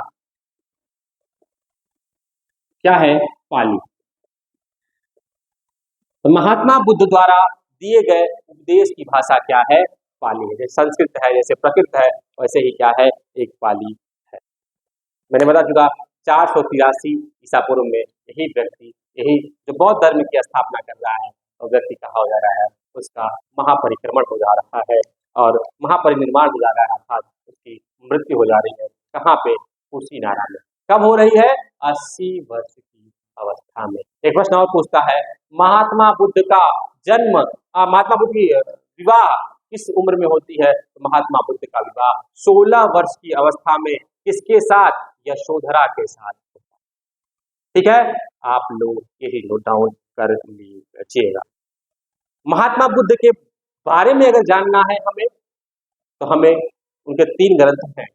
क्या है? पाली। तो महात्मा बुद्ध द्वारा दिए गए उपदेश की भाषा क्या है? पाली है। जैसे संस्कृत है, जैसे प्रकृत है, वैसे ही क्या है? एक पाली है। मैंने बता चुका 483 ईसा पूर्व में यही जो बौद्ध धर्म की स्थापना कर रहा है और व्यक्ति कहा हो जा रहा है, उसका महापरिक्रमण हो जा रहा है और महापरिनिर्वाण हो जा रहा है, अर्थात उसकी मृत्यु हो जा रही है। कहाँ पे? कुशीनारा में। कब हो रही है? 80 वर्ष की अवस्था में। एक प्रश्न और पूछता है, महात्मा बुद्ध का जन्म, महात्मा बुद्ध की विवाह किस उम्र में होती है? तो महात्मा बुद्ध का विवाह 16 वर्ष की अवस्था में किसके साथ? यशोधरा के साथ। ठीक है, आप लोग यही नोट डाउन कर लीजिएगा। महात्मा बुद्ध के बारे में अगर जानना है हमें, तो हमें उनके 3 ग्रंथ हैं।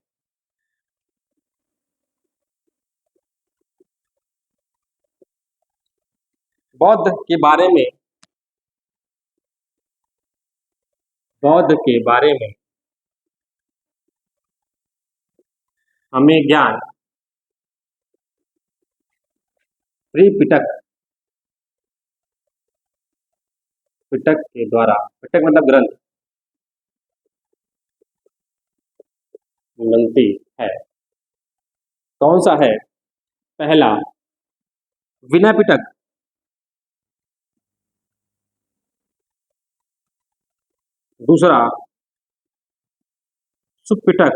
बौद्ध के बारे में हमें ज्ञान त्रिपिटक के द्वारा, पिटक मतलब ग्रंथ, मिलती है। कौन सा है? पहला विनय पिटक, दूसरा सुपिटक,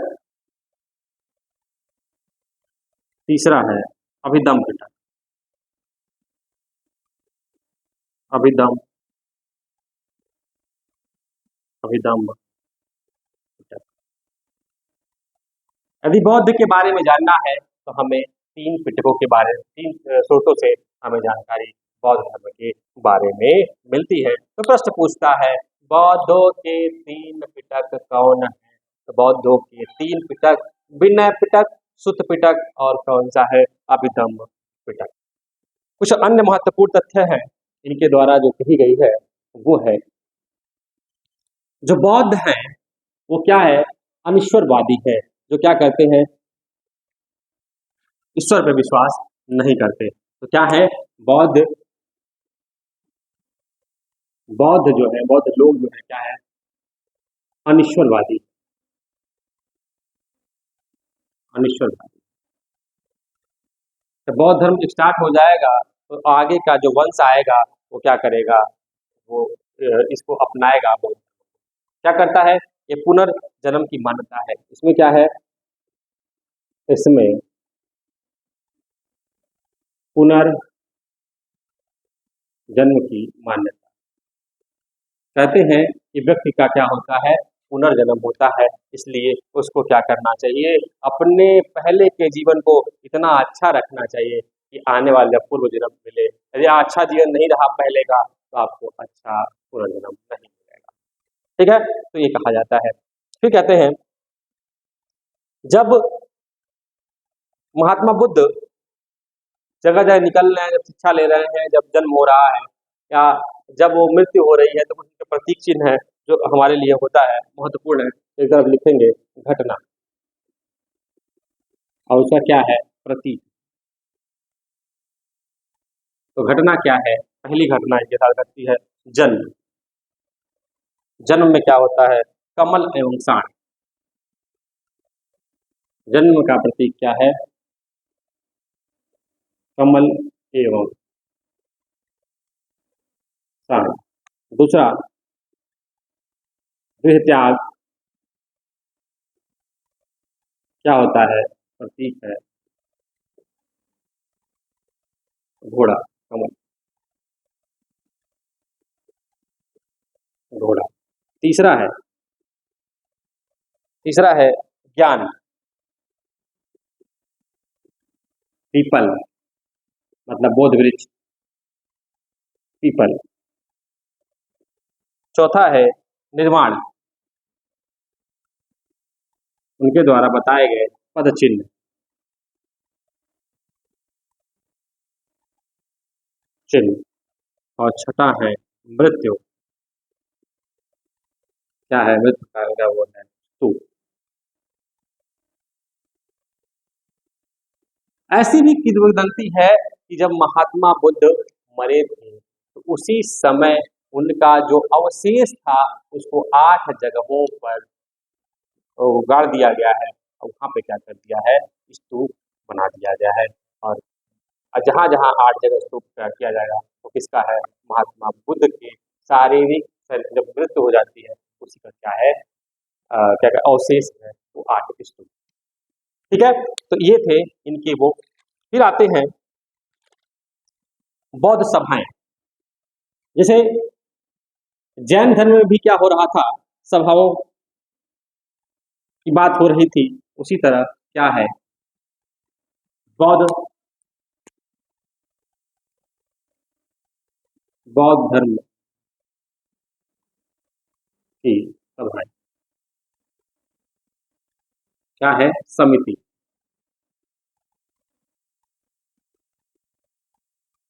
तीसरा है अभिधम पिटक। अभिधम पिटक। यदि बौद्ध के बारे में जानना है तो हमें 3 पिटकों के बारे में, 3 स्रोतों से हमें जानकारी बौद्ध धर्म के बारे में मिलती है। तो प्रश्न पूछता है, बौद्धों के 3 पिटक कौन है? तो बौद्धों के 3 पिटक विनय पिटक, सुत पिटक और कौन सा है अभिधम पिटक। कुछ अन्य महत्वपूर्ण तथ्य हैं इनके द्वारा जो कही गई है वो है, जो बौद्ध हैं वो क्या है, अनिश्वरवादी है, जो क्या करते हैं, ईश्वर पे विश्वास नहीं करते। तो क्या है, बौद्ध बौद्ध जो है, बौद्ध लोग जो है क्या है, अनिश्वरवादी, अनिश्वरवादी। तो बौद्ध धर्म स्टार्ट हो जाएगा तो आगे का जो वंश आएगा वो क्या करेगा, वो इसको अपनाएगा। बौद्ध क्या करता है, ये पुनर्जन्म की मान्यता है। इसमें क्या है, इसमें पुनर्जन्म की मान्यता। कहते हैं कि व्यक्ति का क्या होता है, पुनर्जन्म होता है, इसलिए उसको क्या करना चाहिए, अपने पहले के जीवन को इतना अच्छा रखना चाहिए कि आने वाले जब पूर्व जन्म मिले, यदि अच्छा जीवन नहीं रहा पहले का तो आपको अच्छा पुनर्जन्म नहीं मिलेगा। ठीक है, तो ये कहा जाता है। फिर कहते हैं, जब महात्मा बुद्ध जगह जगह निकल रहे हैं, जब शिक्षा ले रहे हैं, जब जन्म हो रहा है या जब वो मृत्यु हो रही है, तो उनके प्रतीक चिन्ह है जो हमारे लिए होता है, महत्वपूर्ण है। एक तरफ लिखेंगे घटना, और उसका क्या है, प्रतीक। तो घटना क्या है, पहली घटना इनके साथ घटती है जन्म। जन्म में क्या होता है, कमल एवं साण। जन्म का प्रतीक क्या है, कमल एवं साण। दूसरा, गृह त्याग क्या होता है, प्रतीक है घोड़ा, कमल, घोड़ा। तीसरा है, तीसरा है ज्ञान, पीपल, मतलब बोध वृक्ष, पीपल। चौथा है निर्माण, उनके द्वारा बताए गए पद चिन्ह, चिन्ह। और छठा है मृत्यु, क्या है, मृत्यु का क्या वो है, स्तूप। ऐसी भी किंवदंती है कि जब महात्मा बुद्ध मरे थे तो उसी समय उनका जो अवशेष था उसको 8 जगहों पर गाड़ दिया गया है, और वहां पे क्या कर दिया है, स्तूप बना दिया गया है। और जहां जहां 8 जगह स्तूप किया जाएगा तो किसका है, महात्मा बुद्ध के शारीरिक जब मृत्यु हो जाती है उसी का क्या है, क्या क्या अवशेष है, वो 8 स्तूप। ठीक है, तो ये थे इनके वो। फिर आते हैं बौद्ध सभाएं। जैसे जैन धर्म में भी क्या हो रहा था, सभाओं की बात हो रही थी, उसी तरह क्या है, बौद्ध बौद्ध धर्म की सभाएं क्या है, समिति।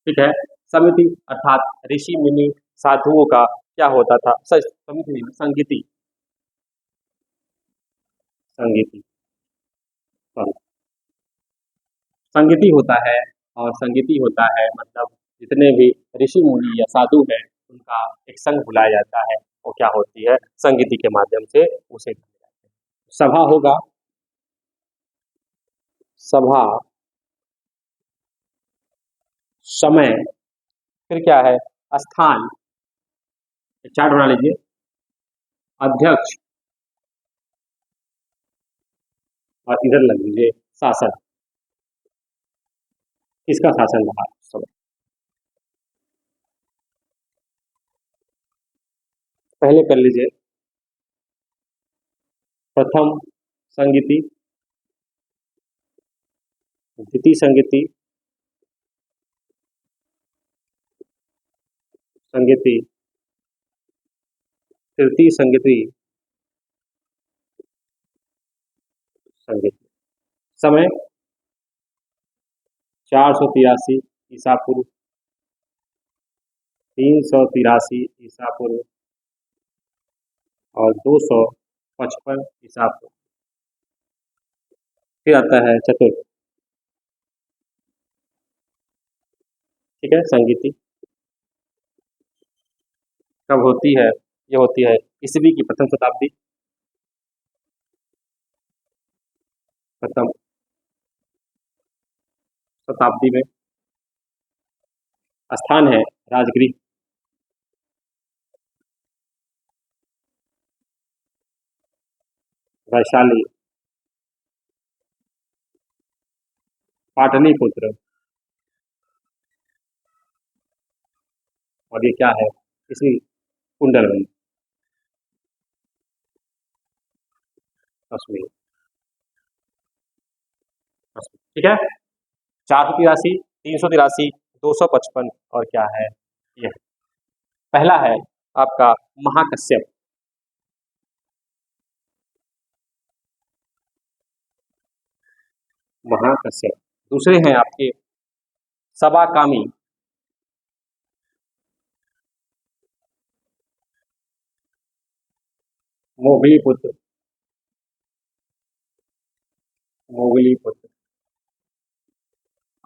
ठीक है, समिति अर्थात ऋषि मुनि साधुओं का क्या होता था, समिति नहीं, संगीति, संगीति, sorry, संगीति होता है। और संगीति होता है मतलब जितने भी ऋषि मुनि या साधु हैं उनका एक संघ बुलाया जाता है, वो क्या होती है, संगीति के माध्यम से उसे सभा होगा, सभा, समय, फिर क्या है, स्थान, चार्ट बना लीजिए, अध्यक्ष, और इधर लग लीजिए शासन, किसका शासन रहा सब। पहले कर लीजिए, प्रथम संगीति, द्वितीय संगीति, संगीति, तृतीय संगीति, संगीति। समय 483 ईसा पूर्व, 383 ईसा पूर्व और 255 ईसा पूर्व। फिर आता है चतुर्थ, ठीक है, संगीति कब होती है? ये होती है ईस्वी की प्रथम शताब्दी, प्रथम शताब्दी में। स्थान है राजगृह, वैशाली, पाटलिपुत्र, और ये क्या है? इसी कुंडलवली, कश्मीर, ठीक है। 483, 383, 255 और क्या है? यह पहला है आपका महाकश्यप, महाकश्यप। दूसरे हैं आपके सबाकामी, मोगलीपुत्र, मोगलीपुत्र।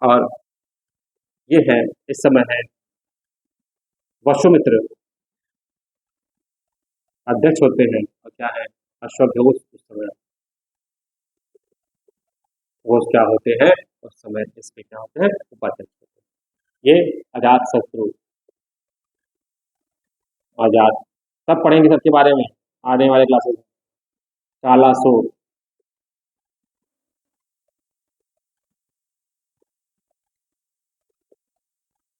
और ये है, इस समय है वसुमित्र अध्यक्ष होते हैं, और क्या है? अश्वघोष उस समय, वो क्या होते हैं उस समय? इसके क्या होते हैं? उपाध्यक्ष होते हैं। ये अजात शत्रु, आजाद, सब पढ़ेंगे सबके बारे में आने वाले क्लासेस में। कालासोर,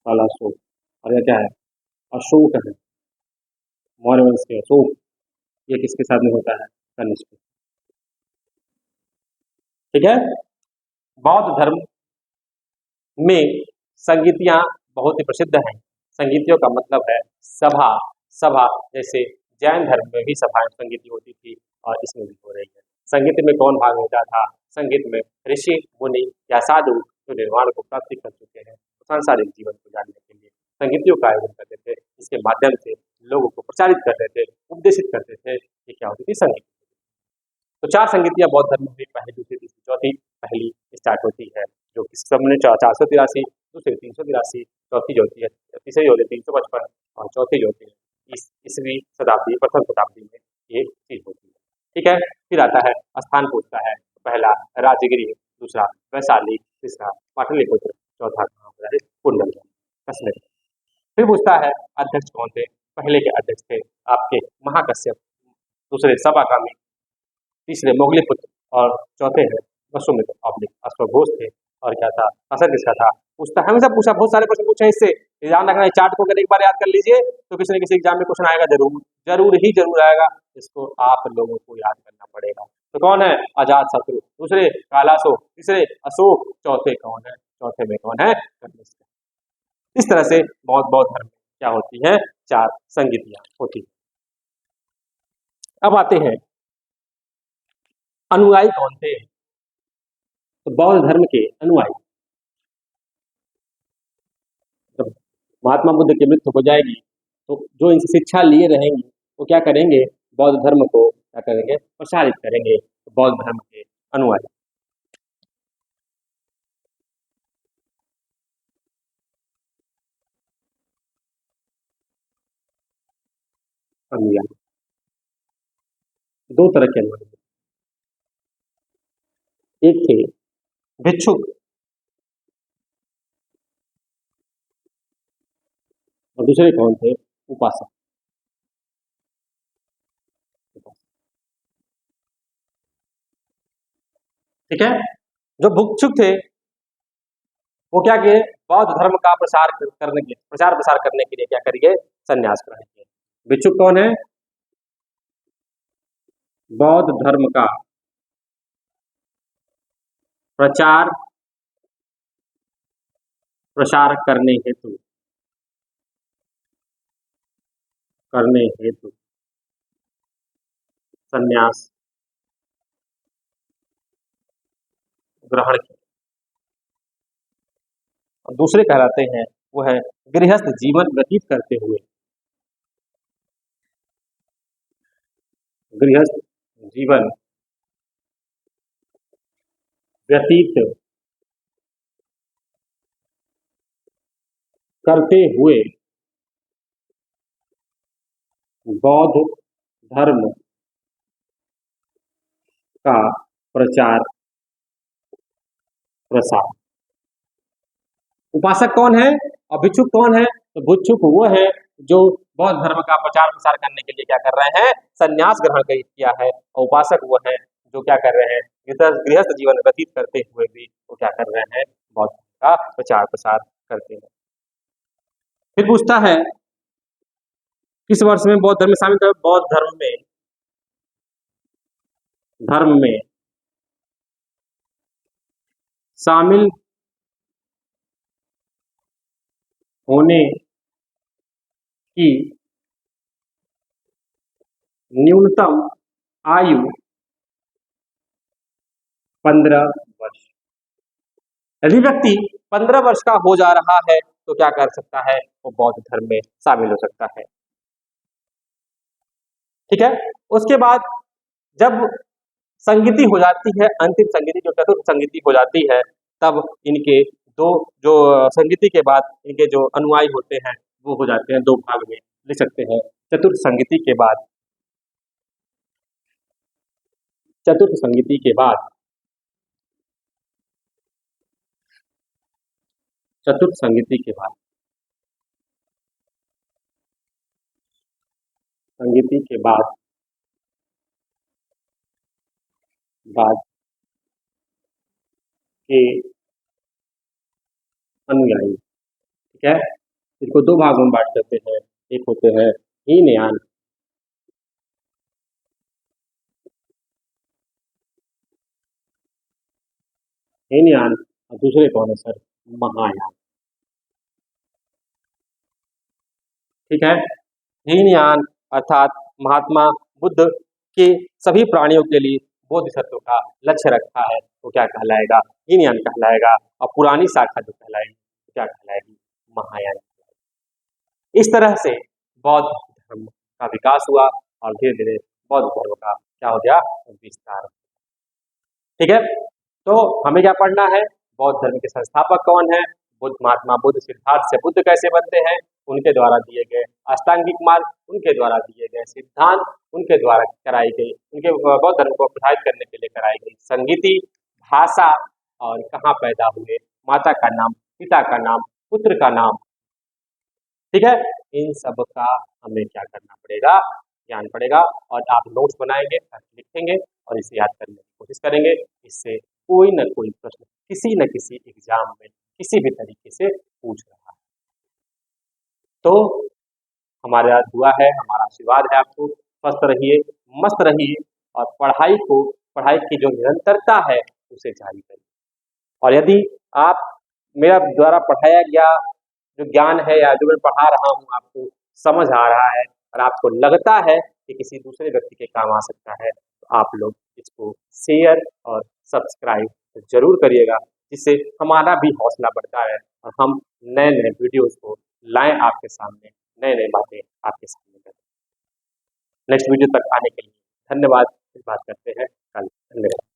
कालासोर। और ये क्या है? अशोक है, मौर्य वंश के अशोक। ये किसके साथ में होता है? कनिष्क, ठीक है। बौद्ध धर्म में संगीतियां बहुत ही प्रसिद्ध हैं। संगीतियों का मतलब है सभा, सभा। जैसे जैन धर्म में भी सभाएं संगीति होती थी, और इसमें भी हो रही है। संगीत में कौन भाग लेता था? संगीत में ऋषि मुनि या साधु जो निर्वाण को प्राप्त कर चुके हैं, तो सांसारिक जीवन को जानने के लिए संगीतियों का आयोजन करते थे। इसके माध्यम से लोगों को प्रचारित करते थे, उपदेशित करते थे। ये क्या होती थी? संगीत। तो 4 संगीतियां बौद्ध धर्म में, पहली, दूसरी, तीसरी, चौथी। पहली स्टार्ट होती है जो कि सबने 483, दूसरी 383, चौथी जो होती है, तीसरी होती है 355, और चौथी जो होती है इस ईस्वी शताब्दी, प्रथम शताब्दी में ये चीज होती है, ठीक है। फिर आता है स्थान पूछता है, पहला राजगिरी, दूसरा वैशाली, तीसरा पाटलिपुत्र, चौथा कहाँ पर है? कुंडल, कश्मीर। फिर पूछता है अध्यक्ष कौन थे? पहले के अध्यक्ष थे आपके महाकश्यप, दूसरे सबाकामी, तीसरे मोगलीपुत्र, और चौथे हैं वसुमित्र ऑब्लिक अश्वघोष थे। और क्या था? असर किसका था? पूछता हमेशा पूछा, बहुत सारे प्रश्न पूछे इससे। ध्यान रखना, चार्ट को अगर एक बार याद कर लीजिए तो किसी न किसी एग्जाम में क्वेश्चन आएगा, जरूर जरूर ही जरूर आएगा। इसको आप लोगों को याद करना पड़ेगा। तो कौन है? अजात शत्रु, दूसरे कालाशोक, तीसरे अशोक, चौथे कौन है? चौथे में कौन है? कनिष्क। इस तरह से बौद्ध बौद्ध धर्म में क्या होती है? 4 संगीतियां होती है। अब आते हैं अनुयायी कौन थे? तो बौद्ध धर्म के अनुयायी, जब महात्मा बुद्ध की मृत्यु हो जाएगी तो जो इनसे शिक्षा लिए रहेंगे वो क्या करेंगे? बौद्ध धर्म को क्या करेंगे? प्रसारित करेंगे। तो बौद्ध धर्म के अनुयायी, अनुयायी 2 तरह के अनुयायी, एक थे भिक्षुक और दूसरे कौन थे? उपासक। ठीक है। जो भिक्षुक थे वो क्या किए? बौद्ध धर्म का प्रचार प्रसार करने के लिए क्या करिए? संन्यास ग्रहण किए। भिक्षुक कौन है? बौद्ध धर्म का प्रचार प्रसार करने हेतु संन्यास ग्रहण किए। और दूसरे कहलाते हैं वो है गृहस्थ जीवन व्यतीत करते हुए, गृहस्थ जीवन व्यतीत करते हुए बौद्ध धर्म का प्रचार प्रसार। उपासक कौन है और भिक्षुक कौन है? तो भिक्षुक वो है जो बौद्ध धर्म का प्रचार प्रसार करने के लिए क्या कर रहे हैं? संन्यास ग्रहण किया है। और उपासक वो है जो क्या कर रहे हैं? गृहस्थ जीवन व्यतीत करते हुए भी वो क्या कर रहे हैं? बौद्ध धर्म का प्रचार प्रसार करते हैं। फिर पूछता है किस वर्ष में बौद्ध धर्म में शामिल था? बौद्ध धर्म में शामिल होने की न्यूनतम आयु 15 वर्ष। यदि व्यक्ति 15 वर्ष का हो जा रहा है तो क्या कर सकता है? वो बौद्ध धर्म में शामिल हो सकता है। ठीक है। उसके बाद जब संगीति हो जाती है, अंतिम संगीति जो चतुर्थ संगीति हो जाती है, तब इनके दो जो संगीति के बाद इनके जो अनुयायी होते हैं वो हो जाते हैं, दो भाग में लिख सकते हैं। चतुर्थ संगीति के बाद, चतुर्थ संगीति के बाद, चतुर्थ संगीति के बाद, संगीति के बाद के अनुयायी, ठीक है, इसको दो भागों में बांट सकते हैं। एक होते हैं हीनयान, हीनयान, और दूसरे कौन है सर? महायान। ठीक है। हीनयान अर्थात महात्मा बुद्ध के सभी प्राणियों के लिए बोधिसत्व का लक्ष्य रखा है तो क्या कहलाएगा? हीनयान कहलाएगा। और पुरानी शाखा जो कहलाएगी क्या कहलाएगी? महायान। इस तरह से बौद्ध धर्म का विकास हुआ और धीरे धीरे बौद्ध धर्म का क्या हो गया? विस्तार। ठीक है। तो हमें क्या पढ़ना है? बौद्ध धर्म के संस्थापक कौन है? बुद्ध, महात्मा बुद्ध। सिद्धार्थ से बुद्ध कैसे बनते हैं? उनके द्वारा दिए गए अष्टांगिक मार्ग, उनके द्वारा दिए गए सिद्धांत, उनके द्वारा कराई गई, उनके बौद्ध धर्म को प्रसारित करने के लिए कराई गई संगीति, भाषा, और कहाँ पैदा हुए, माता का नाम, पिता का नाम, पुत्र का नाम। ठीक है। इन सब का हमें क्या करना पड़ेगा? ज्ञान पड़ेगा। और आप नोट्स बनाएंगे, लिखेंगे और इसे याद करने की कोशिश करेंगे। इससे कोई न कोई प्रश्न किसी न किसी एग्जाम में किसी भी तरीके से पूछ रहा है। तो हमारा दुआ है, हमारा आशीर्वाद है, आपको स्वस्थ रहिए, मस्त रहिए और पढ़ाई की जो निरंतरता है उसे जारी करिए। और यदि आप मेरा द्वारा पढ़ाया गया जो ज्ञान है या जो मैं पढ़ा रहा हूँ आपको समझ आ रहा है और आपको लगता है कि किसी दूसरे व्यक्ति के काम आ सकता है, तो आप लोग इसको शेयर और सब्सक्राइब जरूर करिएगा, जिससे हमारा भी हौसला बढ़ता है और हम नए नए वीडियोस को लाएं आपके सामने, नए नए बातें आपके सामने करें। नेक्स्ट वीडियो तक आने के लिए धन्यवाद। फिर बात करते हैं कल। धन्यवाद।